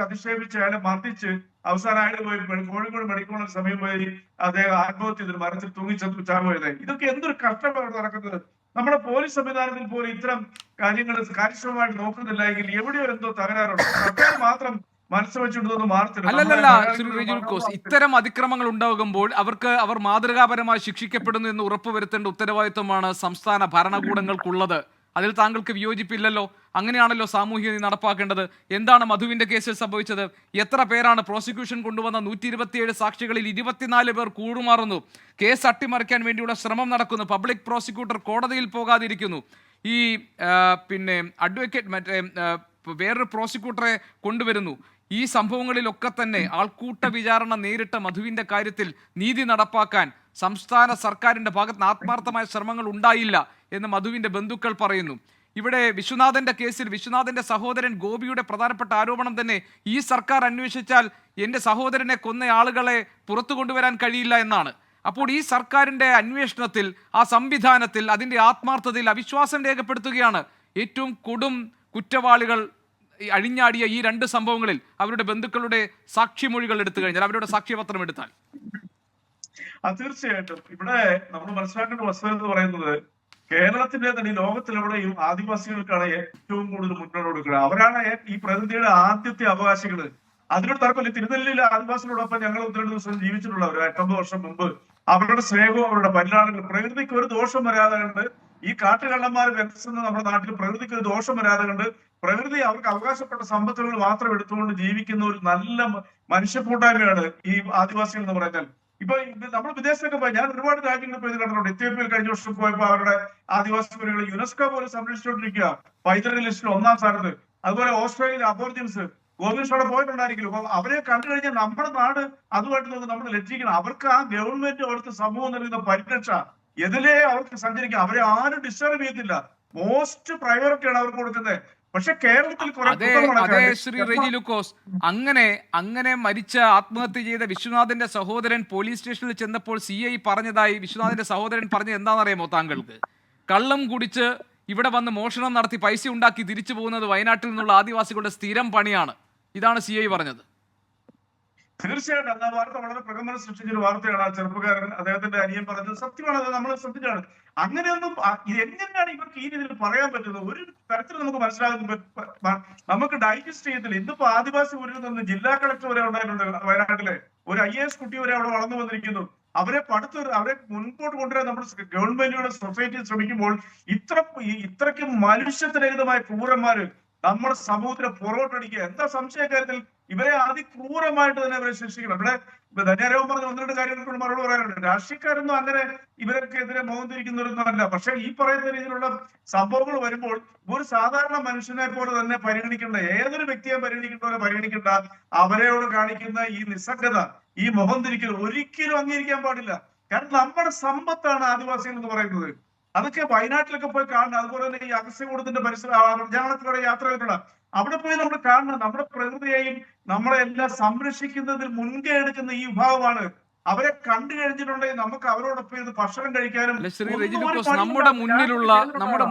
അധിക്ഷേപിച്ച് അയാളെ മർദ്ദിച്ച് അവസാനം അയാൾ പോയി കോഴിക്കോട് മെഡിക്കൽ കോളേജ് സമയം പോയി അദ്ദേഹം ആത്മഹത്യ ചെയ്തിട്ട് മരത്തിൽ തൂങ്ങിച്ചെന്ന് ചാവുപോയത്. ഇതൊക്കെ എന്തൊരു കഷ്ടമാണ് നടക്കുന്നത്. നമ്മുടെ പോലീസ് സംവിധാനത്തിൽ പോലും ഇത്തരം കാര്യങ്ങൾ കാര്യക്ഷമമായിട്ട് നോക്കുന്നില്ല എങ്കിൽ എവിടെയോ എന്തോ തകരാറുണ്ട്. സർക്കാർ മാത്രം മനസ്സ് വെച്ചിട്ടൊന്നും അല്ലല്ല ഇത്തരം അതിക്രമങ്ങൾ ഉണ്ടാകുമ്പോൾ അവർ മാതൃകാപരമായി ശിക്ഷിക്കപ്പെടുന്നു എന്ന് ഉറപ്പുവരുത്തേണ്ട ഉത്തരവാദിത്വമാണ് സംസ്ഥാന ഭരണകൂടങ്ങൾക്കുള്ളത്. അതിൽ താങ്കൾക്ക് വിയോജിപ്പില്ലല്ലോ. അങ്ങനെയാണല്ലോ സാമൂഹിക നീതി നടപ്പാക്കേണ്ടത്. എന്താണ് മധുവിന്റെ കേസിൽ സംഭവിച്ചത്? എത്ര പേരാണ് പ്രോസിക്യൂഷൻ കൊണ്ടുവന്ന 127 സാക്ഷികളിൽ 24 പേർ കൂറുമാറുന്നു. കേസ് അട്ടിമറിക്കാൻ വേണ്ടിയുള്ള ശ്രമം നടക്കുന്നു. പബ്ലിക് പ്രോസിക്യൂട്ടർ കോടതിയിൽ പോകാതിരിക്കുന്നു. ഈ അഡ്വക്കേറ്റ് വേറൊരു പ്രോസിക്യൂട്ടറെ കൊണ്ടുവരുന്നു. ഈ സംഭവങ്ങളിലൊക്കെ തന്നെ ആൾക്കൂട്ട വിചാരണ നേരിട്ട മധുവിന്റെ കാര്യത്തിൽ നീതി നടപ്പാക്കാൻ സംസ്ഥാന സർക്കാരിന്റെ ഭാഗത്ത് ആത്മാർത്ഥമായ ശ്രമങ്ങൾ ഉണ്ടായില്ല എന്ന് മധുവിന്റെ ബന്ധുക്കൾ പറയുന്നു. ഇവിടെ വിശ്വനാഥന്റെ കേസിൽ വിശ്വനാഥന്റെ സഹോദരൻ ഗോപിയുടെ പ്രധാനപ്പെട്ട ആരോപണം തന്നെ ഈ സർക്കാർ അന്വേഷിച്ചാൽ എൻ്റെ സഹോദരനെ കൊന്ന ആളുകളെ പുറത്തു കൊണ്ടുവരാൻ കഴിയില്ല എന്നാണ്. അപ്പോൾ ഈ സർക്കാരിന്റെ അന്വേഷണത്തിൽ, ആ സംവിധാനത്തിൽ, അതിന്റെ ആത്മാർത്ഥതയിൽ അവിശ്വാസം രേഖപ്പെടുത്തുകയാണ്. ഏറ്റവും കൊടും കുറ്റവാളികൾ അഴിഞ്ഞാടിയ ഈ 2 സംഭവങ്ങളിൽ അവരുടെ ബന്ധുക്കളുടെ സാക്ഷിമൊഴികൾ എടുത്തു കഴിഞ്ഞാൽ, അവരുടെ സാക്ഷ്യപത്രം എടുത്താൽ തീർച്ചയായിട്ടും ഇവിടെ നമ്മൾ മനസ്സിലാക്കേണ്ട വസ്തുത എന്ന് പറയുന്നത് കേരളത്തിന്റെ തന്നെ ലോകത്തിലെവിടെയും ആദിവാസികൾക്കാണ് ഏറ്റവും കൂടുതൽ മുൻഗണന കൊടുക്കുക. അവരാണ് ഈ പ്രതിനിധിയുടെ ആദ്യത്തെ അവകാശികള്. അതിനോട് തർക്കമില്ല. തിരുനെല്ലിയിലെ ആദിവാസികളോടൊപ്പം ഞങ്ങൾ 1-2 ദിവസം ജീവിച്ചിട്ടുള്ളവർ 8 വർഷം മുമ്പ്. അവരുടെ സ്നേഹവും അവരുടെ പരിലാളങ്ങളും പ്രകൃതിക്ക് ഒരു ദോഷം വരാതെ കണ്ട് ഈ കാട്ടുകള്ളന്മാർ വികസിക്കുന്ന നമ്മുടെ നാട്ടിൽ പ്രകൃതിക്ക് ഒരു ദോഷം വരാതെ കണ്ട് പ്രകൃതി അവർക്ക് അവകാശപ്പെട്ട സമ്പത്തുകൾ മാത്രം എടുത്തുകൊണ്ട് ജീവിക്കുന്ന ഒരു നല്ല മനുഷ്യ കൂട്ടായ്മയാണ് ഈ ആദിവാസികൾ എന്ന് പറഞ്ഞാൽ. ഇപ്പൊ നമ്മൾ വിദേശത്തൊക്കെ പോയി, ഞാൻ ഒരുപാട് രാജ്യങ്ങളിൽ പോയി കണ്ടിട്ടുണ്ട്. എത്യോപ്യയിൽ കഴിഞ്ഞ വർഷം പോയപ്പോൾ അവരുടെ ആദിവാസി കുടികൾ യുനെസ്കോ പോലെ സംരക്ഷിച്ചുകൊണ്ടിരിക്കുക, പൈതൃക ലിസ്റ്റിൽ 1ാം സ്ഥാനത്ത്. അതുപോലെ ഓസ്ട്രേലിയയിലെ അബോർജിൻസ് ഗോവിന്ദോടെ പോയിട്ടുണ്ടായിരിക്കും. അപ്പൊ അവരെ കണ്ടു കഴിഞ്ഞാൽ നമ്മുടെ നാട് അതുമായിട്ട് നമ്മൾ ലജ്ജിക്കണം. അവർക്ക് ആ ഗവൺമെന്റ് അവിടുത്തെ സമൂഹം നൽകുന്ന പരിരക്ഷ എതിലേ അവർക്ക് സഞ്ചരിക്കാം. അവരെ ആരും ഡിസ്റ്റർബ് ചെയ്യത്തില്ല. മോസ്റ്റ് പ്രയോറിറ്റിയാണ് അവർക്ക് കൊടുക്കുന്നത്. പക്ഷെ കേരളത്തിൽ അതെ ശ്രീ റെജി ലൂക്കോസ്, അങ്ങനെ മരിച്ച ആത്മഹത്യ ചെയ്ത വിശ്വനാഥന്റെ സഹോദരൻ പോലീസ് സ്റ്റേഷനിൽ ചെന്നപ്പോൾ CI പറഞ്ഞതായി വിശ്വനാഥന്റെ സഹോദരൻ പറഞ്ഞത് എന്താണെന്നറിയാമോ താങ്കൾക്ക്? കള്ളം കുടിച്ച് ഇവിടെ വന്ന് മോഷണം നടത്തി പൈസ ഉണ്ടാക്കി തിരിച്ചു പോകുന്നത് വയനാട്ടിൽ നിന്നുള്ള ആദിവാസികളുടെ സ്ഥിരം പണിയാണ്. ഇതാണ് CI പറഞ്ഞത്. തീർച്ചയായിട്ടും ആ വാർത്ത വളരെ പ്രകമ്പനം സൃഷ്ടിച്ചൊരു വാർത്തയാണ്. ആ ചെറുപ്പക്കാരൻ അദ്ദേഹത്തിന്റെ അനിയൻ പറഞ്ഞത് സത്യമാണ്. അത് നമ്മൾ ശ്രദ്ധിച്ചാണ്. അങ്ങനെയൊന്നും എങ്ങനെയാണ് ഇവർക്ക് ഈ രീതിയിൽ പറയാൻ പറ്റുന്നത്? ഒരു തരത്തിൽ നമുക്ക് മനസ്സിലാകുന്ന നമുക്ക് ഡൈജസ്റ്റ് ചെയ്യത്തില്ല. ഇന്നിപ്പോ ആദിവാസി ഊരിൽ നിന്ന് ജില്ലാ കളക്ടർ വരെ ഉണ്ടായിട്ടുണ്ട്. വയനാട്ടിലെ ഒരു IAS കുട്ടി വരെ അവിടെ വളർന്നു വന്നിരിക്കുന്നു. അവരെ അവരെ മുൻപോട്ട് കൊണ്ടുവരാൻ നമ്മുടെ ഗവൺമെന്റുകളുടെ സൊസൈറ്റി ശ്രമിക്കുമ്പോൾ ഇത്രയ്ക്ക് മനുഷ്യത്വരഹിതമായ ക്രൂരന്മാര് നമ്മുടെ സമൂഹത്തിനെ പുറകോട്ടടിക്കുക. എന്താ സംശയക്കാര്യത്തിൽ ഇവരെ അതിക്രൂരമായിട്ട് തന്നെ ഇവരെ ശിക്ഷിക്കണം. ഇവിടെ ധന്യാരവൻ പറഞ്ഞ 1-2 കാര്യങ്ങൾക്ക് മറുപടി പറയാനുണ്ട്. രാഷ്ട്രീയക്കാരൊന്നും അങ്ങനെ ഇവർക്കെതിരെ മുഖം തിരിക്കുന്നവരൊന്നും അല്ല. പക്ഷെ ഈ പറയുന്ന രീതിയിലുള്ള സംഭവങ്ങൾ വരുമ്പോൾ ഒരു സാധാരണ മനുഷ്യനെ പോലെ തന്നെ പരിഗണിക്കേണ്ട, ഏതൊരു വ്യക്തിയെ പരിഗണിക്കേണ്ട പോലെ പരിഗണിക്കേണ്ട അവരോട് കാണിക്കുന്ന ഈ നിസ്സംഗത, ഈ മുഖം തിരിക്കൽ ഒരിക്കലും അംഗീകരിക്കാൻ പാടില്ല. കാരണം നമ്മുടെ സമ്പത്താണ് ആദിവാസികൾ എന്ന് പറയുന്നത്. അതൊക്കെ വയനാട്ടിലൊക്കെ പോയി കാണണം. അതുപോലെ തന്നെ ഈ അഗസ്ത്യകൂടത്തിന്റെ ഞങ്ങളൊക്കെ യാത്ര ചെയ്തിട്ടുള്ള അവിടെ പോയി നമ്മൾ കാണണം. നമ്മുടെ പ്രകൃതിയെയും നമ്മളെ എല്ലാം സംരക്ഷിക്കുന്നതിൽ മുൻകൈ എടുക്കുന്ന ഈ വിഭാഗമാണ്. അവരെ കണ്ടു കഴിഞ്ഞിട്ടുണ്ടെങ്കിൽ നമുക്ക് അവരോടൊപ്പം ഇത് ഭക്ഷണം കഴിക്കാനും. ശ്രീ റെജി ലൂക്കോസ്, നമ്മുടെ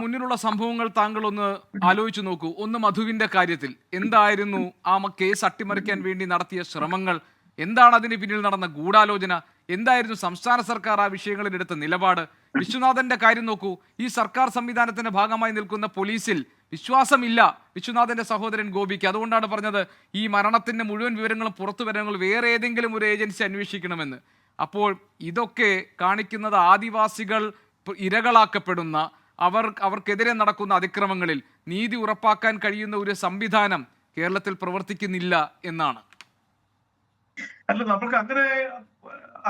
മുന്നിലുള്ള സംഭവങ്ങൾ താങ്കൾ ഒന്ന് ആലോചിച്ചു നോക്കൂ. ഒന്ന് മധുവിന്റെ കാര്യത്തിൽ എന്തായിരുന്നു ആ കേസ് അട്ടിമറിക്കാൻ വേണ്ടി നടത്തിയ ശ്രമങ്ങൾ? എന്താണ് അതിന് പിന്നിൽ നടന്ന ഗൂഢാലോചന? എന്തായിരുന്നു സംസ്ഥാന സർക്കാർ ആ വിഷയങ്ങളിൽ എടുത്ത നിലപാട്? വിശ്വനാഥന്റെ കാര്യം നോക്കൂ. ഈ സർക്കാർ സംവിധാനത്തിന്റെ ഭാഗമായി നിൽക്കുന്ന പോലീസിൽ വിശ്വാസമില്ല വിശ്വനാഥന്റെ സഹോദരൻ ഗോപിക്ക്. അതുകൊണ്ടാണ് പറഞ്ഞത് ഈ മരണത്തിന്റെ മുഴുവൻ വിവരങ്ങളും പുറത്തു വരണമെങ്കിൽ വേറെ ഏതെങ്കിലും ഒരു ഏജൻസി അന്വേഷിക്കണമെന്ന്. അപ്പോൾ ഇതൊക്കെ കാണിക്കുന്നത് ആദിവാസികൾ ഇരകളാക്കപ്പെടുന്ന, അവർക്കെതിരെ നടക്കുന്ന അതിക്രമങ്ങളിൽ നീതി ഉറപ്പാക്കാൻ കഴിയുന്ന ഒരു സംവിധാനം കേരളത്തിൽ പ്രവർത്തിക്കുന്നില്ല എന്നാണ്. അല്ല, നമുക്ക് അങ്ങനെ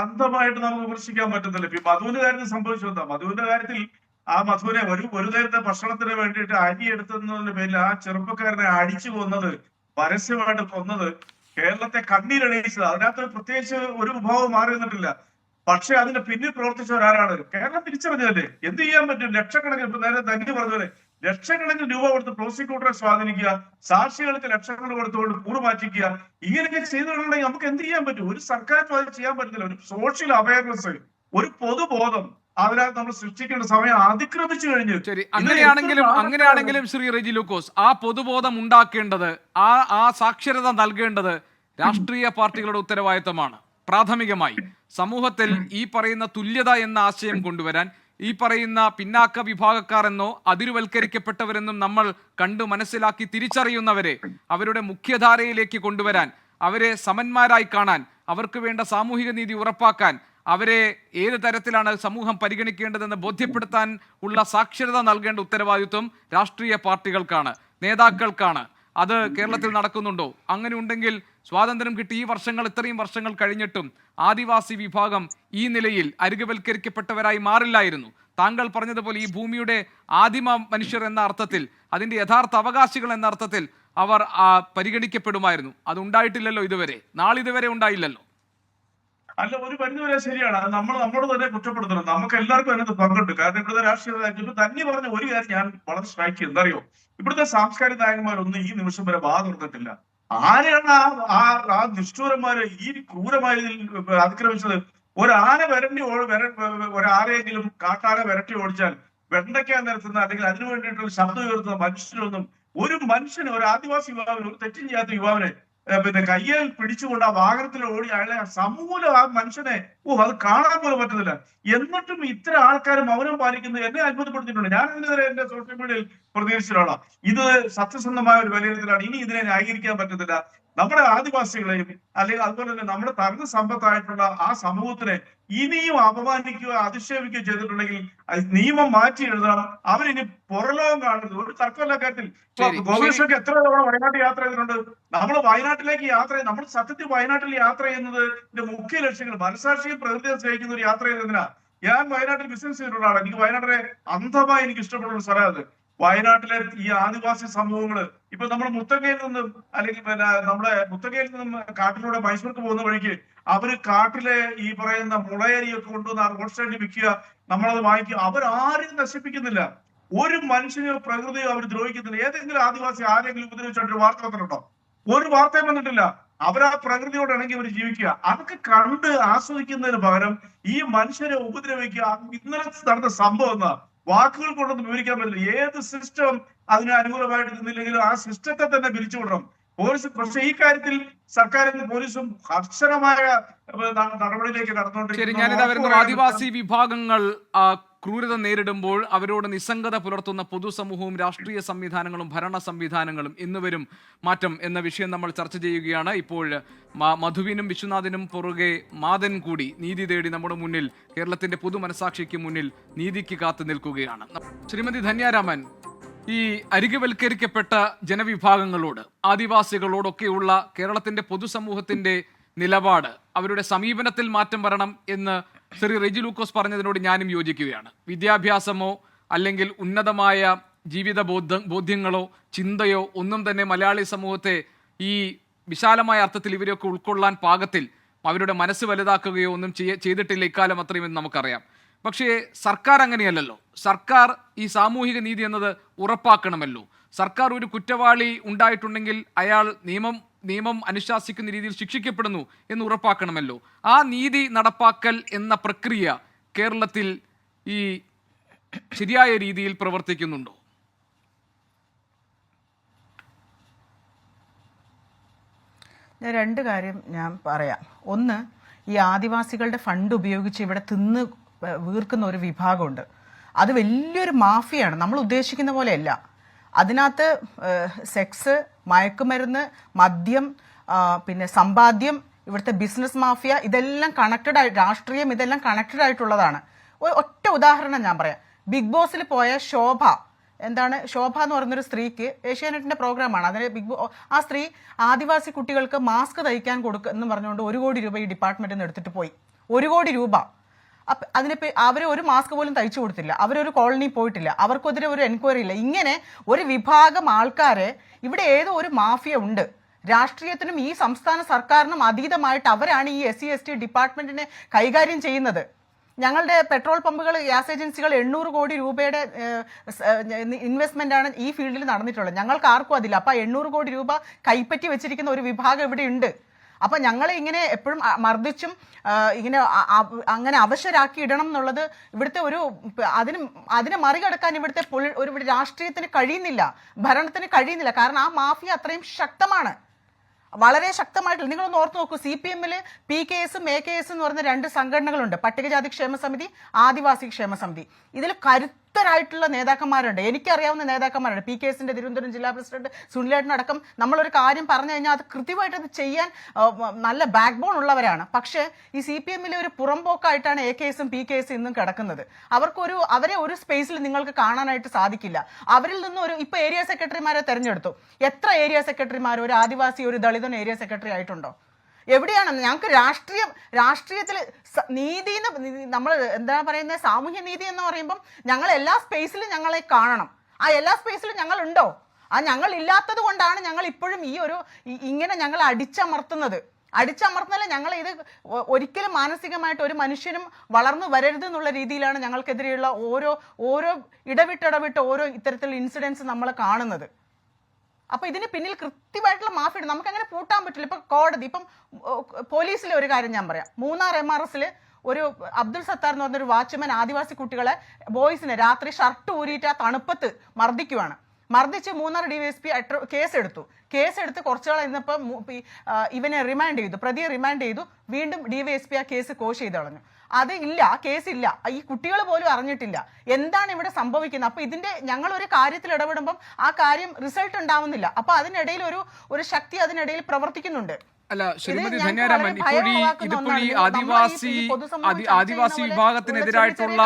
അന്ധമായിട്ട് നമുക്ക് വിമർശിക്കാൻ പറ്റുന്നില്ല. ഇപ്പൊ മധുവിന്റെ കാര്യത്തിൽ സംഭവിച്ചു എന്താ? മധുവിന്റെ കാര്യത്തിൽ ആ മധുവിനെ ഒരു നേരത്തെ ഭക്ഷണത്തിന് വേണ്ടിയിട്ട് അരി എടുത്തതിന്റെ പേരിൽ ആ ചെറുപ്പക്കാരനെ അടിച്ചു കൊന്നത്, പരസ്യമായിട്ട് കൊന്നത്, കേരളത്തെ കണ്ണീരണിയിച്ചത്. അതിനകത്ത് പ്രത്യേകിച്ച് ഒരു വിഭാഗം മാറി നിന്നിട്ടില്ല. പക്ഷെ അതിന്റെ പിന്നിൽ പ്രവർത്തിച്ചവരാരാണ്? കേരളം തിരിച്ചറിഞ്ഞതല്ലേ. എന്ത് ചെയ്യാൻ പറ്റും? ലക്ഷക്കണക്കിന്, ഇപ്പൊ നേരെ ധന്യ പറഞ്ഞത്, ലക്ഷക്കണക്കിന് രൂപ കൊടുത്ത് പ്രോസിക്യൂട്ടറെ സ്വാധീനിക്കുക, സാക്ഷികൾക്ക് ലക്ഷങ്ങൾ കൊടുത്തുകൊണ്ട് കൂറുമാറ്റിക്കുക, ഇങ്ങനെയൊക്കെ ചെയ്തിട്ടുണ്ടെങ്കിൽ നമുക്ക് എന്ത് ചെയ്യാൻ പറ്റും? ഒരു സർക്കാരിനും അത് ചെയ്യാൻ പറ്റത്തില്ല. ഒരു സോഷ്യൽ അവയർനെസ്, ഒരു പൊതുബോധം അതിനകത്ത് നമ്മൾ സൃഷ്ടിക്കേണ്ട സമയം അതിക്രമിച്ചു കഴിഞ്ഞു. ശരി, അങ്ങനെയാണെങ്കിലും ശ്രീ റെജി ലൂക്കോസ്, ആ പൊതുബോധം ഉണ്ടാക്കേണ്ടത്, ആ സാക്ഷരത നൽകേണ്ടത് രാഷ്ട്രീയ പാർട്ടികളുടെ ഉത്തരവാദിത്തമാണ്. പ്രാഥമികമായി സമൂഹത്തിൽ ഈ പറയുന്ന തുല്യത എന്ന ആശയം കൊണ്ടുവരാൻ, ഈ പറയുന്ന പിന്നാക്ക വിഭാഗക്കാർ എന്നോ അതിരുവൽക്കരിക്കപ്പെട്ടവരെന്നും നമ്മൾ കണ്ടു മനസ്സിലാക്കി തിരിച്ചറിയുന്നവരെ അവരുടെ മുഖ്യധാരയിലേക്ക് കൊണ്ടുവരാൻ, അവരെ സമന്മാരായി കാണാൻ, അവർക്ക് വേണ്ട സാമൂഹിക നീതി ഉറപ്പാക്കാൻ, അവരെ ഏത് തരത്തിലാണ് സമൂഹം പരിഗണിക്കേണ്ടതെന്ന് ബോധ്യപ്പെടുത്താൻ ഉള്ള സാക്ഷരത നൽകേണ്ട ഉത്തരവാദിത്വം രാഷ്ട്രീയ പാർട്ടികൾക്കാണ്, നേതാക്കൾക്കാണ്. അത് കേരളത്തിൽ നടക്കുന്നുണ്ടോ? അങ്ങനെ ഉണ്ടെങ്കിൽ സ്വാതന്ത്ര്യം കിട്ടി ഇത്രയും വർഷങ്ങൾ കഴിഞ്ഞിട്ടും ആദിവാസി വിഭാഗം ഈ നിലയിൽ അരികുവൽക്കരിക്കപ്പെട്ടവരായി മാറില്ലായിരുന്നു. താങ്കൾ പറഞ്ഞതുപോലെ ഈ ഭൂമിയുടെ ആദിമ മനുഷ്യർ എന്ന അർത്ഥത്തിൽ, അതിന്റെ യഥാർത്ഥ അവകാശികൾ എന്ന അർത്ഥത്തിൽ അവർ പരിഗണിക്കപ്പെടുമായിരുന്നു. അത് ഉണ്ടായിട്ടില്ലല്ലോ ഇതുവരെ, നാളിതുവരെ ഉണ്ടായില്ലല്ലോ. അല്ല, ഒരു പരിധിവരെ ശരിയാണ്. അത് നമ്മളോട് തന്നെ കുറ്റപ്പെടുത്തണം. നമുക്ക് എല്ലാവർക്കും അതിനകത്ത് പങ്കുണ്ട്. കാരണം ഇവിടുത്തെ രാഷ്ട്രീയ തന്നെ പറഞ്ഞ ഒരു കാര്യം ഞാൻ വളരെ സ്ട്രൈക്ക് ചെയ്യും. എന്താ അറിയോ? ഇവിടുത്തെ സാംസ്കാരിക നായകന്മാരൊന്നും ഈ നിമിഷം വരെ വാ തുറന്നിട്ടില്ല. ആരെയാണ് ആ നിഷ്ഠൂരന്മാര് ഈ ക്രൂരമായി അതിക്രമിച്ചത്? ഒരാരെങ്കിലും കാട്ടാന വിരട്ടി ഓടിച്ചാൽ വെണ്ടയ്ക്കാൻ നിരത്തുന്ന, അല്ലെങ്കിൽ അതിനു വേണ്ടിയിട്ടുള്ള ശബ്ദം ഉയർത്തുന്ന മനുഷ്യരൊന്നും, ഒരു മനുഷ്യന്, ഒരു ആദിവാസി യുവാവിന്, ഒരു തെറ്റും ചെയ്യാത്ത യുവാവിനെ കയ്യിൽ പിടിച്ചുകൊണ്ട് ആ വാഹനത്തിൽ ഓടി അയാളെ സമൂലം ആ മനുഷ്യനെ അത് കാണാൻ പോലും പറ്റുന്നില്ല. എന്നിട്ടും ഇത്തരം ആൾക്കാർ മൗനം പാലിക്കുന്നത് എന്നെ അത്ഭുതപ്പെടുത്തിയിട്ടുണ്ട്. ഞാൻ ഇതിനെതിരെ എന്റെ സോഷ്യൽ മീഡിയയിൽ പ്രതികരിച്ചിട്ടുള്ള ഇത് സത്യസന്ധമായ ഒരു വിലയിരുത്തലാണ്. ഇനി ഇതിനെ ന്യായീകരിക്കാൻ പറ്റത്തില്ല. നമ്മുടെ ആദിവാസികളെയും അല്ലെങ്കിൽ അതുപോലെ തന്നെ നമ്മുടെ തനത് സമ്പത്തായിട്ടുള്ള ആ സമൂഹത്തിനെ ഇനിയും അപമാനിക്കുകയോ അധിക്ഷേപിക്കുകയോ ചെയ്തിട്ടുണ്ടെങ്കിൽ നിയമം മാറ്റി എഴുതണം. അവരിനി പുറലോകം കാണരുത്. ഒരു തർക്കമല്ല കാര്യത്തിൽ. ഗോകുലകൃഷ്ണക്ക് എത്ര തവണ വയനാട്ടിൽ യാത്ര ചെയ്തിട്ടുണ്ട്. നമ്മൾ വയനാട്ടിലേക്ക് യാത്ര ചെയ്ത് നമ്മൾ സത്യത്തിൽ വയനാട്ടിൽ യാത്ര ചെയ്യുന്നതിന്റെ മുഖ്യ ലക്ഷ്യങ്ങൾ മനസാക്ഷിയും പ്രകൃതിയെ സ്നേഹിക്കുന്ന ഒരു യാത്ര ചെയ്തതിനാ. ഞാൻ വയനാട്ടിൽ ബിസിനസ് ചെയ്തിട്ടുള്ള ആളാണ്. എനിക്ക് വയനാട്ടിലെ അന്ധമായി എനിക്ക് ഇഷ്ടപ്പെടുന്ന ഒരു സ്ഥലം അത്. വയനാട്ടിലെ ഈ ആദിവാസി സമൂഹങ്ങള് ഇപ്പൊ നമ്മൾ മുത്തങ്ങയിൽ നിന്നും അല്ലെങ്കിൽ പിന്നെ നമ്മുടെ മുത്തങ്ങയിൽ നിന്നും കാട്ടിലൂടെ മൈസൂർക്ക് പോകുന്ന വഴിക്ക് അവര് കാട്ടിലെ ഈ പറയുന്ന മുളയരിയൊക്കെ കൊണ്ടുവന്ന് ആ റോഡ് സൈഡിൽ വിൽക്കുക, നമ്മളത് വാങ്ങിക്കുക. അവരാരും നശിപ്പിക്കുന്നില്ല. ഒരു മനുഷ്യനെയോ പ്രകൃതിയോ അവർ ദ്രോഹിക്കുന്നില്ല. ഏതെങ്കിലും ആദിവാസി ആരെങ്കിലും ഉപദ്രവിച്ചായിട്ട് ഒരു വാർത്ത വന്നിട്ടുണ്ടോ? ഒരു വാർത്തയും വന്നിട്ടില്ല. അവരാ പ്രകൃതിയോട് ഇണങ്ങി അവർ ജീവിക്കുക. അതൊക്കെ കണ്ട് ആസ്വദിക്കുന്നതിന് പകരം ഈ മനുഷ്യരെ ഉപദ്രവിക്കുക. ഇന്നലെ നടന്ന സംഭവം എന്നാ വാക്കുകൾ കൊണ്ടൊന്നും വിവരിക്കാൻ പറ്റില്ല. ഏത് സിസ്റ്റം അതിന് അനുകൂലമായിട്ട് നിന്നില്ലെങ്കിലും ആ സിസ്റ്റത്തെ തന്നെ പിരിച്ചുവിടണം പോലീസ്. പക്ഷെ ഈ കാര്യത്തിൽ സർക്കാരും പോലീസും കർശനമായ നടപടിയിലേക്ക് കടന്നുകൊണ്ടിരിക്കുന്നു. ആദിവാസി വിഭാഗങ്ങൾ ക്രൂരത നേരിടുമ്പോൾ അവരോട് നിസ്സംഗത പുലർത്തുന്ന പൊതുസമൂഹവും രാഷ്ട്രീയ സംവിധാനങ്ങളും ഭരണ സംവിധാനങ്ങളും ഇന്നുവരും മാറ്റം എന്ന വിഷയം നമ്മൾ ചർച്ച ചെയ്യുകയാണ്. ഇപ്പോൾ മധുവിനും വിശ്വനാഥിനും പുറകെ മാതൻ കൂടി നീതി തേടി നമ്മുടെ മുന്നിൽ, കേരളത്തിന്റെ പൊതു മനസാക്ഷിക്ക് മുന്നിൽ നീതിക്ക് കാത്തു നിൽക്കുകയാണ്. ശ്രീമതി ധന്യാരാമൻ, ഈ അരികുവൽക്കരിക്കപ്പെട്ട ജനവിഭാഗങ്ങളോട്, ആദിവാസികളോടൊക്കെയുള്ള കേരളത്തിന്റെ പൊതുസമൂഹത്തിന്റെ നിലപാട്, അവരുടെ സമീപനത്തിൽ മാറ്റം വരണം എന്ന് ശ്രീ റെജി ലൂക്കോസ് പറഞ്ഞതിനോട് ഞാനും യോജിക്കുകയാണ്. വിദ്യാഭ്യാസമോ അല്ലെങ്കിൽ ഉന്നതമായ ജീവിത ബോധ്യങ്ങളോ ചിന്തയോ ഒന്നും തന്നെ മലയാളി സമൂഹത്തെ ഈ വിശാലമായ അർത്ഥത്തിൽ ഇവരെയൊക്കെ ഉൾക്കൊള്ളാൻ പാകത്തിൽ അവരുടെ മനസ്സ് വലുതാക്കുകയോ ഒന്നും ചെയ്തിട്ടില്ല ഇക്കാലം അത്രയുമെന്ന് നമുക്കറിയാം. പക്ഷേ സർക്കാർ അങ്ങനെയല്ലല്ലോ. സർക്കാർ ഈ സാമൂഹിക നീതി എന്നത് ഉറപ്പാക്കണമല്ലോ. സർക്കാർ ഒരു കുറ്റവാളി ഉണ്ടായിട്ടുണ്ടെങ്കിൽ അയാൾ നിയമം അനുശാസിക്കുന്ന രീതിയിൽ ശിക്ഷിക്കപ്പെടുന്നു എന്ന് ഉറപ്പാക്കണമല്ലോ. ആ നീതി നടപ്പാക്കൽ എന്ന പ്രക്രിയ കേരളത്തിൽ ഈ ശരിയായ രീതിയിൽ പ്രവർത്തിക്കുന്നുണ്ടോ? രണ്ട് കാര്യം ഞാൻ പറയാം. ഒന്ന്, ഈ ആദിവാസികളുടെ ഫണ്ട് ഉപയോഗിച്ച് ഇവിടെ തിന്ന് വീർക്കുന്ന ഒരു വിഭാഗമുണ്ട്. അത് വലിയൊരു മാഫിയാണ്. നമ്മൾ ഉദ്ദേശിക്കുന്ന പോലെയല്ല. അതിനകത്ത് സെക്സ്, മയക്കുമരുന്ന്, മദ്യം, പിന്നെ സമ്പാദ്യം, ഇവിടുത്തെ ബിസിനസ് മാഫിയ, ഇതെല്ലാം കണക്റ്റഡ് ആയി, രാഷ്ട്രീയം ഇതെല്ലാം കണക്റ്റഡ് ആയിട്ടുള്ളതാണ്. ഒറ്റ ഉദാഹരണം ഞാൻ പറയാം. ബിഗ് ബോസിൽ പോയ ശോഭ എന്ന് പറയുന്നൊരു സ്ത്രീക്ക്, ഏഷ്യാനെറ്റിന്റെ പ്രോഗ്രാമാണ് അതിന്, ആ സ്ത്രീ ആദിവാസി കുട്ടികൾക്ക് മാസ്ക് തയ്ക്കാൻ എന്ന് പറഞ്ഞുകൊണ്ട് 1 കോടി രൂപ ഈ ഡിപ്പാർട്ട്മെന്റിൽ നിന്ന് എടുത്തിട്ട് പോയി. 1 കോടി രൂപ. അതിന് അവർ ഒരു മാസ്ക് പോലും തയ്ച്ചു കൊടുത്തില്ല. അവരൊരു കോളനി പോയിട്ടില്ല. അവർക്കെതിരെ ഒരു എൻക്വയറി ഇല്ല. ഇങ്ങനെ ഒരു വിഭാഗം ആൾക്കാരെ, ഇവിടെ ഏതോ ഒരു മാഫിയ ഉണ്ട്. രാഷ്ട്രീയത്തിനും ഈ സംസ്ഥാന സർക്കാരിനും അതീതമായിട്ട് അവരാണ് ഈ SC/ST ഡിപ്പാർട്ട്മെന്റിനെ കൈകാര്യം ചെയ്യുന്നത്. ഞങ്ങളുടെ പെട്രോൾ പമ്പുകൾ, ഗ്യാസ് ഏജൻസികൾ 800 കോടി രൂപയുടെ ഇൻവെസ്റ്റ്മെന്റ് ആണ് ഈ ഫീൽഡിൽ നടന്നിട്ടുള്ളത്. ഞങ്ങൾക്ക് ആർക്കും അതില്ല. അപ്പൊ 800 കോടി രൂപ കൈപ്പറ്റി വെച്ചിരിക്കുന്ന ഒരു വിഭാഗം ഇവിടെ ഉണ്ട്. അപ്പൊ ഞങ്ങളെ ഇങ്ങനെ എപ്പോഴും മർദ്ദിച്ചും ഇങ്ങനെ അങ്ങനെ അവശരാക്കി ഇടണം എന്നുള്ളത് ഇവിടുത്തെ അതിനെ മറികടക്കാൻ ഇവിടുത്തെ ഒരു രാഷ്ട്രീയത്തിന് കഴിയുന്നില്ല, ഭരണത്തിന് കഴിയുന്നില്ല. കാരണം ആ മാഫിയ അത്രയും ശക്തമാണ്, വളരെ ശക്തമായിട്ടുള്ള. നിങ്ങളൊന്ന് ഓർത്ത് നോക്കൂ, CPM-ല് PKS, AKS എന്ന് പറയുന്ന 2 സംഘടനകളുണ്ട്. പട്ടികജാതി ക്ഷേമ സമിതി, ആദിവാസി ക്ഷേമ സമിതി. ഇതിൽ കരുത്തരായിട്ടുള്ള നേതാക്കന്മാരുണ്ട്. എനിക്കറിയാവുന്ന നേതാക്കന്മാരുണ്ട്. PKS-ന്റെ തിരുവനന്തപുരം ജില്ലാ പ്രസിഡന്റ് സുനിലേട്ടനടക്കം. നമ്മളൊരു കാര്യം പറഞ്ഞു കഴിഞ്ഞാൽ അത് കൃത്യമായിട്ട് അത് ചെയ്യാൻ നല്ല ബാക്ക് ബോൺ ഉള്ളവരാണ്. പക്ഷേ ഈ CPM-ലെ ഒരു പുറംപോക്കായിട്ടാണ് AKS-ഉം PKS-ഉം ഇന്നും കിടക്കുന്നത്. അവരെ ഒരു സ്പേസിൽ നിങ്ങൾക്ക് കാണാനായിട്ട് സാധിക്കില്ല. അവരിൽ നിന്ന് ഇപ്പൊ ഏരിയ സെക്രട്ടറിമാരെ തെരഞ്ഞെടുത്തു. എത്ര ഏരിയ സെക്രട്ടറിമാർ ഒരു ആദിവാസി, ഒരു ദളിതൻ ഏരിയ സെക്രട്ടറി ആയിട്ടുണ്ടോ? എവിടെയാണ്? ഞങ്ങൾക്ക് രാഷ്ട്രീയത്തിൽ നീതി, നമ്മൾ എന്താണ് പറയുന്നത്, സാമൂഹ്യ നീതി എന്ന് പറയുമ്പം ഞങ്ങൾ എല്ലാ സ്പേസിലും ഞങ്ങളെ കാണണം. ആ എല്ലാ സ്പേസിലും ഞങ്ങൾ ഉണ്ടോ? ആ ഞങ്ങൾ ഇല്ലാത്തത് കൊണ്ടാണ് ഞങ്ങൾ ഇപ്പോഴും ഇങ്ങനെ ഞങ്ങൾ അടിച്ചമർത്തുന്നതല്ല. ഞങ്ങൾ ഇത് ഒരിക്കലും മാനസികമായിട്ട് ഒരു മനുഷ്യനും വളർന്നു വരരുത് എന്നുള്ള രീതിയിലാണ് ഞങ്ങൾക്കെതിരെയുള്ള ഓരോ ഇടവിട്ട് ഓരോ ഇത്തരത്തിലുള്ള ഇൻസിഡൻസ് നമ്മൾ കാണുന്നത്. അപ്പൊ ഇതിന് പിന്നിൽ കൃത്യമായിട്ടുള്ള മാഫിയുണ്ട്. നമുക്ക് അങ്ങനെ പൂട്ടാൻ പറ്റില്ല. ഇപ്പൊ കോടതി, ഇപ്പം പോലീസിലെ ഒരു കാര്യം ഞാൻ പറയാം. മൂന്നാർ MRS-ല് ഒരു അബ്ദുൾ സത്താർ എന്ന് പറഞ്ഞൊരു വാച്ച്മാൻ ആദിവാസി കുട്ടികളെ, ബോയ്സിനെ രാത്രി ഷർട്ട് ഊരിയിട്ട് ആ തണുപ്പത്ത് മർദ്ദിച്ച് മൂന്നാർ DYSP കേസെടുത്ത് കുറച്ചുകൾ ഇന്നപ്പം ഇവനെ പ്രതിയെ റിമാൻഡ് ചെയ്തു. വീണ്ടും DYSP ആ കേസ് കോഷ് ചെയ്ത് കളഞ്ഞു. അത് ഇല്ല, ആ കേസ് ഇല്ല, ഈ കുട്ടികൾ പോലും അറിഞ്ഞിട്ടില്ല എന്താണ് ഇവിടെ സംഭവിക്കുന്നത്. അപ്പൊ ഇതിന്റെ ഞങ്ങൾ ഒരു കാര്യത്തിൽ ഇടപെടുമ്പം ആ കാര്യം റിസൾട്ട് ഉണ്ടാവുന്നില്ല. അപ്പൊ അതിനിടയിൽ ഒരു ശക്തി അതിനിടയിൽ പ്രവർത്തിക്കുന്നുണ്ട്. അല്ല ശ്രീമതി ധന്യാരാമൻ, ഇതിപ്പോൾ ഈ ആദിവാസി വിഭാഗത്തിനെതിരായിട്ടുള്ള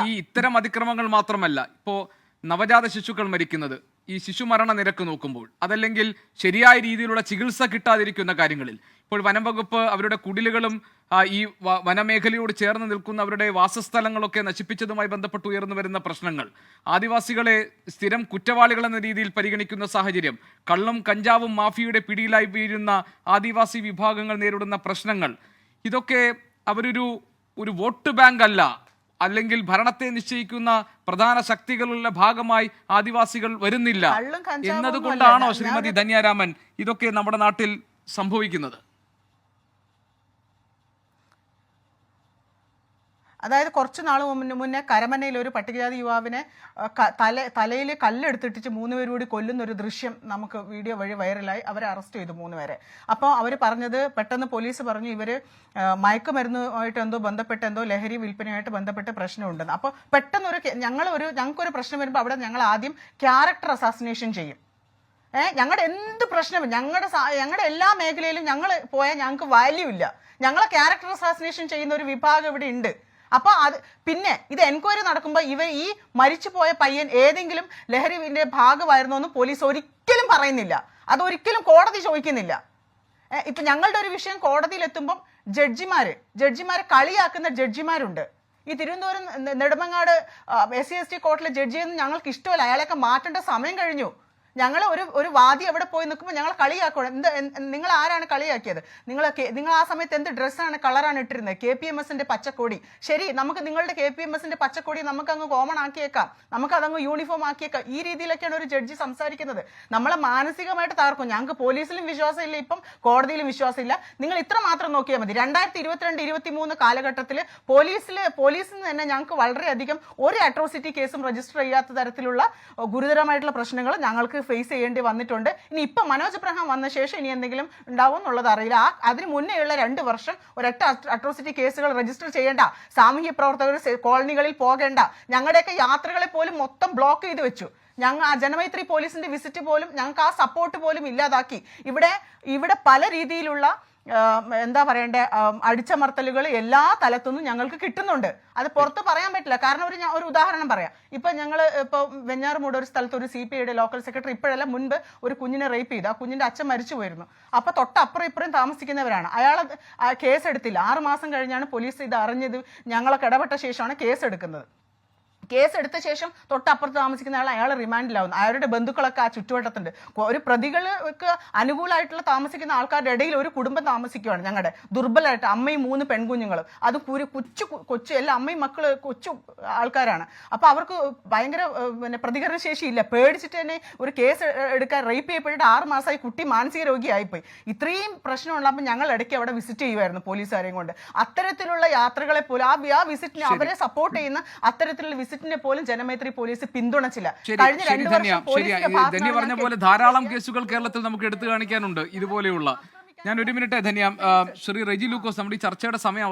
ഈ ഇത്തരം അതിക്രമങ്ങൾ മാത്രമല്ല, ഇപ്പോ നവജാത ശിശുക്കൾ മരിക്കുന്നത്, ഈ ശിശുമരണ നിരക്ക് നോക്കുമ്പോൾ, അതല്ലെങ്കിൽ ശരിയായ രീതിയിലുള്ള ചികിത്സ കിട്ടാതിരിക്കുന്ന കാര്യങ്ങളിൽ, ഇപ്പോൾ വനം വകുപ്പ് അവരുടെ കുടിലുകളും ഈ വനമേഖലയോട് ചേർന്ന് നിൽക്കുന്ന അവരുടെ വാസസ്ഥലങ്ങളൊക്കെ നശിപ്പിച്ചതുമായി ബന്ധപ്പെട്ട് ഉയർന്നു വരുന്ന പ്രശ്നങ്ങൾ, ആദിവാസികളെ സ്ഥിരം കുറ്റവാളികൾ എന്ന രീതിയിൽ പരിഗണിക്കുന്ന സാഹചര്യം, കള്ളും കഞ്ചാവും മാഫിയയുടെ പിടിയിലായി വീഴുന്ന ആദിവാസി വിഭാഗങ്ങൾ നേരിടുന്ന പ്രശ്നങ്ങൾ, ഇതൊക്കെ അവരൊരു വോട്ട് ബാങ്ക് അല്ല, അല്ലെങ്കിൽ ഭരണത്തെ നിശ്ചയിക്കുന്ന പ്രധാന ശക്തികളുടെ ഭാഗമായി ആദിവാസികൾ വരുന്നില്ല എന്നതുകൊണ്ടാണോ ശ്രീമതി ധന്യാരാമൻ ഇതൊക്കെ നമ്മുടെ നാട്ടിൽ സംഭവിക്കുന്നത്? അതായത് കുറച്ച് നാൾ മുന്നേ കരമനയിൽ ഒരു പട്ടികജാതി യുവാവിനെ തലയിൽ കല്ലെടുത്തിട്ടിച്ച് 3 പേര് കൂടി കൊല്ലുന്ന ഒരു ദൃശ്യം നമുക്ക് വീഡിയോ വഴി വൈറലായി. അവരെ അറസ്റ്റ് ചെയ്തു 3 പേരെ. അപ്പോൾ അവർ പറഞ്ഞത്, പെട്ടെന്ന് പോലീസ് പറഞ്ഞു ഇവര് മയക്കുമരുന്നുമായിട്ട് എന്തോ ലഹരി വിൽപ്പനയായിട്ട് ബന്ധപ്പെട്ട് പ്രശ്നമുണ്ടെന്ന്. അപ്പോൾ പെട്ടെന്ന് ഞങ്ങൾക്കൊരു പ്രശ്നം വരുമ്പോൾ അവിടെ ഞങ്ങൾ ആദ്യം ക്യാരക്ടർ അസാസിനേഷൻ ചെയ്യും. ഞങ്ങളുടെ എന്ത് പ്രശ്നവും ഞങ്ങളുടെ എല്ലാ മേഖലയിലും ഞങ്ങൾ പോയാൽ ഞങ്ങൾക്ക് വാല്യൂ ഇല്ല. ഞങ്ങളെ ക്യാരക്ടർ അസാസിനേഷൻ ചെയ്യുന്ന ഒരു വിഭാഗം ഇവിടെ ഉണ്ട്. അപ്പോൾ പിന്നെ ഇത് എൻക്വയറി നടക്കുമ്പോൾ ഈ മരിച്ചുപോയ പയ്യൻ ഏതെങ്കിലും ലഹരിന്റെ ഭാഗമായിരുന്നോ എന്ന് പോലീസ് ഒരിക്കലും പറയുന്നില്ല. അതൊരിക്കലും കോടതി ചോദിക്കുന്നില്ല. ഇപ്പൊ ഞങ്ങളുടെ ഒരു വിഷയം കോടതിയിൽ എത്തുമ്പം ജഡ്ജിമാരെ കളിയാക്കുന്ന ജഡ്ജിമാരുണ്ട്. ഈ തിരുവനന്തപുരം നെടുമങ്ങാട് SC/ST കോർട്ടിലെ ജഡ്ജിയൊന്നും ഞങ്ങൾക്ക് ഇഷ്ടമല്ല. അയാളെയൊക്കെ മാറ്റേണ്ട സമയം കഴിഞ്ഞു. ഞങ്ങൾ ഒരു വാദി അവിടെ പോയി നിൽക്കുമ്പോൾ ഞങ്ങൾ കളിയാക്കണം. നിങ്ങൾ ആരാണ് കളിയാക്കിയത്? നിങ്ങൾ ആ സമയത്ത് എന്ത് ഡ്രസ്സാണ്, കളറാണ് ഇട്ടിരുന്നത്? KPMSന്റെ പച്ചക്കൊടി. ശരി, നമുക്ക് നിങ്ങളുടെ KPMSന്റെ പച്ചക്കൊടി നമുക്ക് അങ്ങ് കോമൺ ആക്കിയേക്കാം, നമുക്ക് അതങ്ങ് യൂണിഫോം ആക്കിയേക്കാം. ഈ രീതിയിലൊക്കെയാണ് ഒരു ജഡ്ജി സംസാരിക്കുന്നത്. നമ്മളെ മാനസികമായിട്ട് തകർക്കും. ഞങ്ങൾക്ക് പോലീസിലും വിശ്വാസമില്ല, ഇപ്പം കോടതിയിലും വിശ്വാസമില്ല. നിങ്ങൾ ഇത്ര മാത്രം നോക്കിയാൽ മതി. 2022-23 കാലഘട്ടത്തിൽ പോലീസിൽ നിന്ന് തന്നെ ഞങ്ങൾക്ക് വളരെയധികം ഒരു അട്രോസിറ്റി കേസും രജിസ്റ്റർ ചെയ്യാത്ത തരത്തിലുള്ള ഗുരുതരമായിട്ടുള്ള പ്രശ്നങ്ങൾ ഞങ്ങൾക്ക് ഫേസ് ചെയ്യേണ്ടി വന്നിട്ടുണ്ട്. ഇനി ഇപ്പം മനോജ് എബ്രഹാം വന്ന ശേഷം ഇനി എന്തെങ്കിലും ഉണ്ടാവും എന്നുള്ളത് അറിയില്ല. അതിന് മുന്നേയുള്ള 2 വർഷം ഒരൊറ്റ അട്രോസിറ്റി കേസുകൾ രജിസ്റ്റർ ചെയ്യേണ്ട, സാമൂഹ്യ പ്രവർത്തകർ കോളനികളിൽ പോകേണ്ട, ഞങ്ങളുടെയൊക്കെ യാത്രകളെ പോലും മൊത്തം ബ്ലോക്ക് ചെയ്ത് വെച്ചു. ഞങ്ങൾ ആ ജനമൈത്രി പോലീസിന്റെ വിസിറ്റ് പോലും ഞങ്ങൾക്ക് ആ സപ്പോർട്ട് പോലും ഇല്ലാതാക്കി. ഇവിടെ പല രീതിയിലുള്ള എന്താ പറയണ്ടേ അടിച്ചമർത്തലുകൾ എല്ലാ തലത്തുനിന്നും ഞങ്ങൾക്ക് കിട്ടുന്നുണ്ട്. അത് പുറത്ത് പറയാൻ പറ്റില്ല. കാരണം ഒരു ഉദാഹരണം പറയാം. ഇപ്പൊ വെഞ്ഞാറുമൂട് ഒരു സ്ഥലത്ത് ഒരു CPIയുടെ ലോക്കൽ സെക്രട്ടറി ഇപ്പോഴല്ല മുൻപ് ഒരു കുഞ്ഞിനെ റേപ്പ് ചെയ്തു. ആ കുഞ്ഞിന്റെ അച്ഛൻ മരിച്ചു പോയിരുന്നു. അപ്പൊ തൊട്ടപ്പുറം ഇപ്പുറം താമസിക്കുന്നവരാണ്. അയാൾ കേസ് എടുത്തില്ല. 6 മാസം കഴിഞ്ഞാണ് പോലീസ് ഇത് അറിഞ്ഞത്. ഞങ്ങളൊക്കെ ഇടപെട്ട ശേഷമാണ് കേസ് എടുക്കുന്നത്. കേസ് എടുത്ത ശേഷം തൊട്ടപ്പുറത്ത് താമസിക്കുന്ന അയാൾ റിമാൻഡിലാവുന്നു. അയാളുടെ ബന്ധുക്കളൊക്കെ ആ ചുറ്റുവട്ടത്തുണ്ട്. ഒരു പ്രതികൾക്ക് അനുകൂലമായിട്ടുള്ള താമസിക്കുന്ന ആൾക്കാരുടെ ഇടയിൽ ഒരു കുടുംബം താമസിക്കുകയാണ്. ഞങ്ങളുടെ ദുർബലമായിട്ട് അമ്മയും 3 പെൺകുഞ്ഞുങ്ങളും, അത് കൊച്ചു എല്ലാ അമ്മയും മക്കള് കൊച്ചു ആൾക്കാരാണ്. അപ്പൊ അവർക്ക് ഭയങ്കര പ്രതികരണ ശേഷിയില്ല. പേടിച്ചിട്ട് തന്നെ ഒരു കേസ് എടുക്കാൻ, റേപ്പ് ചെയ്യപ്പെട്ടിട്ട് 6 മാസമായി കുട്ടി മാനസിക രോഗിയായിപ്പോയി. ഇത്രയും പ്രശ്നമുള്ളപ്പോൾ ഞങ്ങൾ ഇടയ്ക്ക് അവിടെ വിസിറ്റ് ചെയ്യുമായിരുന്നു പോലീസുകാരെയും കൊണ്ട്. അത്തരത്തിലുള്ള യാത്രകളെ പോലും ആ വിസിറ്റിന് അവരെ സപ്പോർട്ട് ചെയ്യുന്ന അത്തരത്തിലുള്ള വിസിറ്റിനെ പോലും ജനമൈത്രി പോലീസ് പിന്തുണച്ചില്ല. കഴിഞ്ഞ 2 വർഷം പറഞ്ഞ പോലെ ധാരാളം കേസുകൾ കേരളത്തിൽ നമുക്ക് എടുത്തു കാണിക്കാനുണ്ട് ഇതുപോലെയുള്ള. ഞാൻ 1 മിനിറ്റ് ധന്യ, ശ്രീ റെജി ലൂക്കോസ്, നമ്മുടെ ഈ ചർച്ചയുടെ സമയം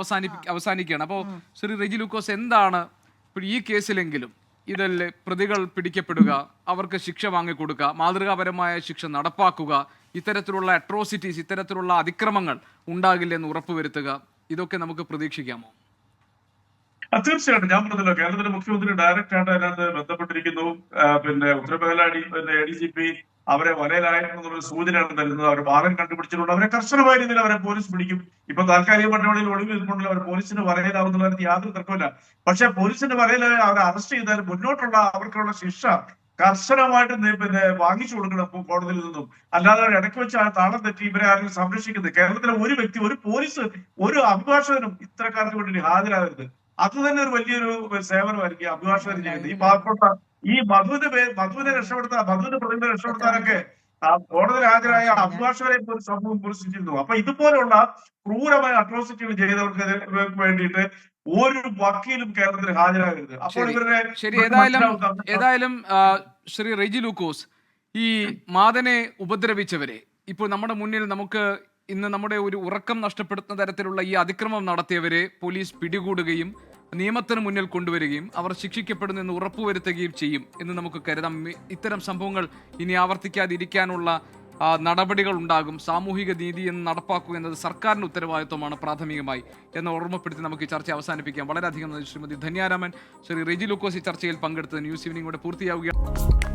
അവസാനിക്കുകയാണ്. അപ്പോൾ ശ്രീ റെജി ലൂക്കോസ്, എന്താണ് ഇപ്പോൾ ഈ കേസിലെങ്കിലും ഇതിൽ പ്രതികൾ പിടിക്കപ്പെടുക, അവർക്ക് ശിക്ഷ വാങ്ങിക്കൊടുക്കുക, മാതൃകാപരമായ ശിക്ഷ നടപ്പാക്കുക, ഇത്തരത്തിലുള്ള അട്രോസിറ്റീസ്, ഇത്തരത്തിലുള്ള അതിക്രമങ്ങൾ ഉണ്ടാകില്ലെന്ന് ഉറപ്പുവരുത്തുക, ഇതൊക്കെ നമുക്ക് പ്രതീക്ഷിക്കാമോ? തീർച്ചയായിട്ടും. ഞാൻ പറഞ്ഞല്ലോ, കേരളത്തിലെ മുഖ്യമന്ത്രി ഡയറക്റ്റ് ആയിട്ട് അതിനകത്ത് ബന്ധപ്പെട്ടിരിക്കുന്നു. ഉത്തരമേഖല ADGP അവരെ വലയിലായിരുന്നുള്ള സൂചനയാണ് തരുന്നത്. അവർ പാലം കണ്ടുപിടിച്ചിട്ടുണ്ട്. അവരെ കർശനമായ രീതിയിൽ അവരെ പോലീസ് പിടിക്കും. ഇപ്പൊ താൽക്കാലിക പട്ടണങ്ങളിൽ ഒളിവിൽ നിൽപ്പുണ്ടല്ലോ, അവർ പോലീസിന് വലയിലാവുന്നുള്ള കാര്യത്തിൽ യാതൊരു തർക്കമില്ല. പക്ഷെ പോലീസിന്റെ വലയിലായി അവരെ അറസ്റ്റ് ചെയ്താൽ മുന്നോട്ടുള്ള അവർക്കുള്ള ശിക്ഷ കർശനമായിട്ട് വാങ്ങിച്ചു കൊടുക്കണം കോടതിയിൽ നിന്നും. അല്ലാതെ ഇടയ്ക്ക് വെച്ച് ആ താളം തെറ്റി ഇവരെ ആരെങ്കിലും സംരക്ഷിക്കുന്നത്. കേരളത്തിലെ ഒരു വ്യക്തി, ഒരു പോലീസ്, ഒരു അഭിഭാഷകനും ഇത്തരക്കാർക്ക് വേണ്ടി ഹാജരാകരുത്. അത് തന്നെ ഒരു വലിയൊരു സേവനമായിരിക്കും അഭിഭാഷകർ ചെയ്യുന്നത്. ഈ പാവപ്പെട്ട ഈ മധുവിനെ രക്ഷപ്പെടുത്താൻ, മധുവിന്റെ പ്രതിമ രക്ഷപ്പെടുത്താനൊക്കെ കോടതിയിൽ ഹാജരായ അഭിഭാഷകരെ പോലും സമൂഹം പുരസ്കരിച്ചിരുന്നു. അപ്പൊ ഇതുപോലുള്ള ക്രൂരമായ അട്രോസിറ്റികൾ ചെയ്തവർക്ക് വേണ്ടിയിട്ട് ഒരു വക്കീലും കേരളത്തിൽ ഹാജരാകരുത്. അപ്പോൾ ഇവരുടെ ഏതായാലും ശ്രീ റെജി ലൂക്കോസ്, ഈ മാദനെ ഉപദ്രവിച്ചവരെ ഇപ്പോൾ നമ്മുടെ മുന്നിൽ നമുക്ക് ഇന്ന് നമ്മുടെ ഒരു ഉറക്കം നഷ്ടപ്പെടുത്തുന്ന തരത്തിലുള്ള ഈ അതിക്രമം നടത്തിയവരെ പോലീസ് പിടികൂടുകയും നിയമത്തിന് മുന്നിൽ കൊണ്ടുവരികയും അവർ ശിക്ഷിക്കപ്പെടുന്നെന്ന് ഉറപ്പുവരുത്തുകയും ചെയ്യും എന്ന് നമുക്ക് കരുതാം. ഇത്തരം സംഭവങ്ങൾ ഇനി ആവർത്തിക്കാതിരിക്കാനുള്ള നടപടികൾ ഉണ്ടാകും. സാമൂഹിക നീതി എന്ന് നടപ്പാക്കുക എന്നത് സർക്കാരിന്റെ ഉത്തരവാദിത്വമാണ് പ്രാഥമികമായി എന്ന് ഓർമ്മപ്പെടുത്തി നമുക്ക് ഈ ചർച്ച അവസാനിപ്പിക്കാം. വളരെയധികം നന്ദി ശ്രീമതി ധന്യാരാമൻ. ശ്രീ റെജി ലൂക്കോസ് ഈ ചർച്ചയിൽ പങ്കെടുത്തത്. ന്യൂസ് ഈവനിംഗ് ഇവിടെ പൂർത്തിയാവുകയാണ്.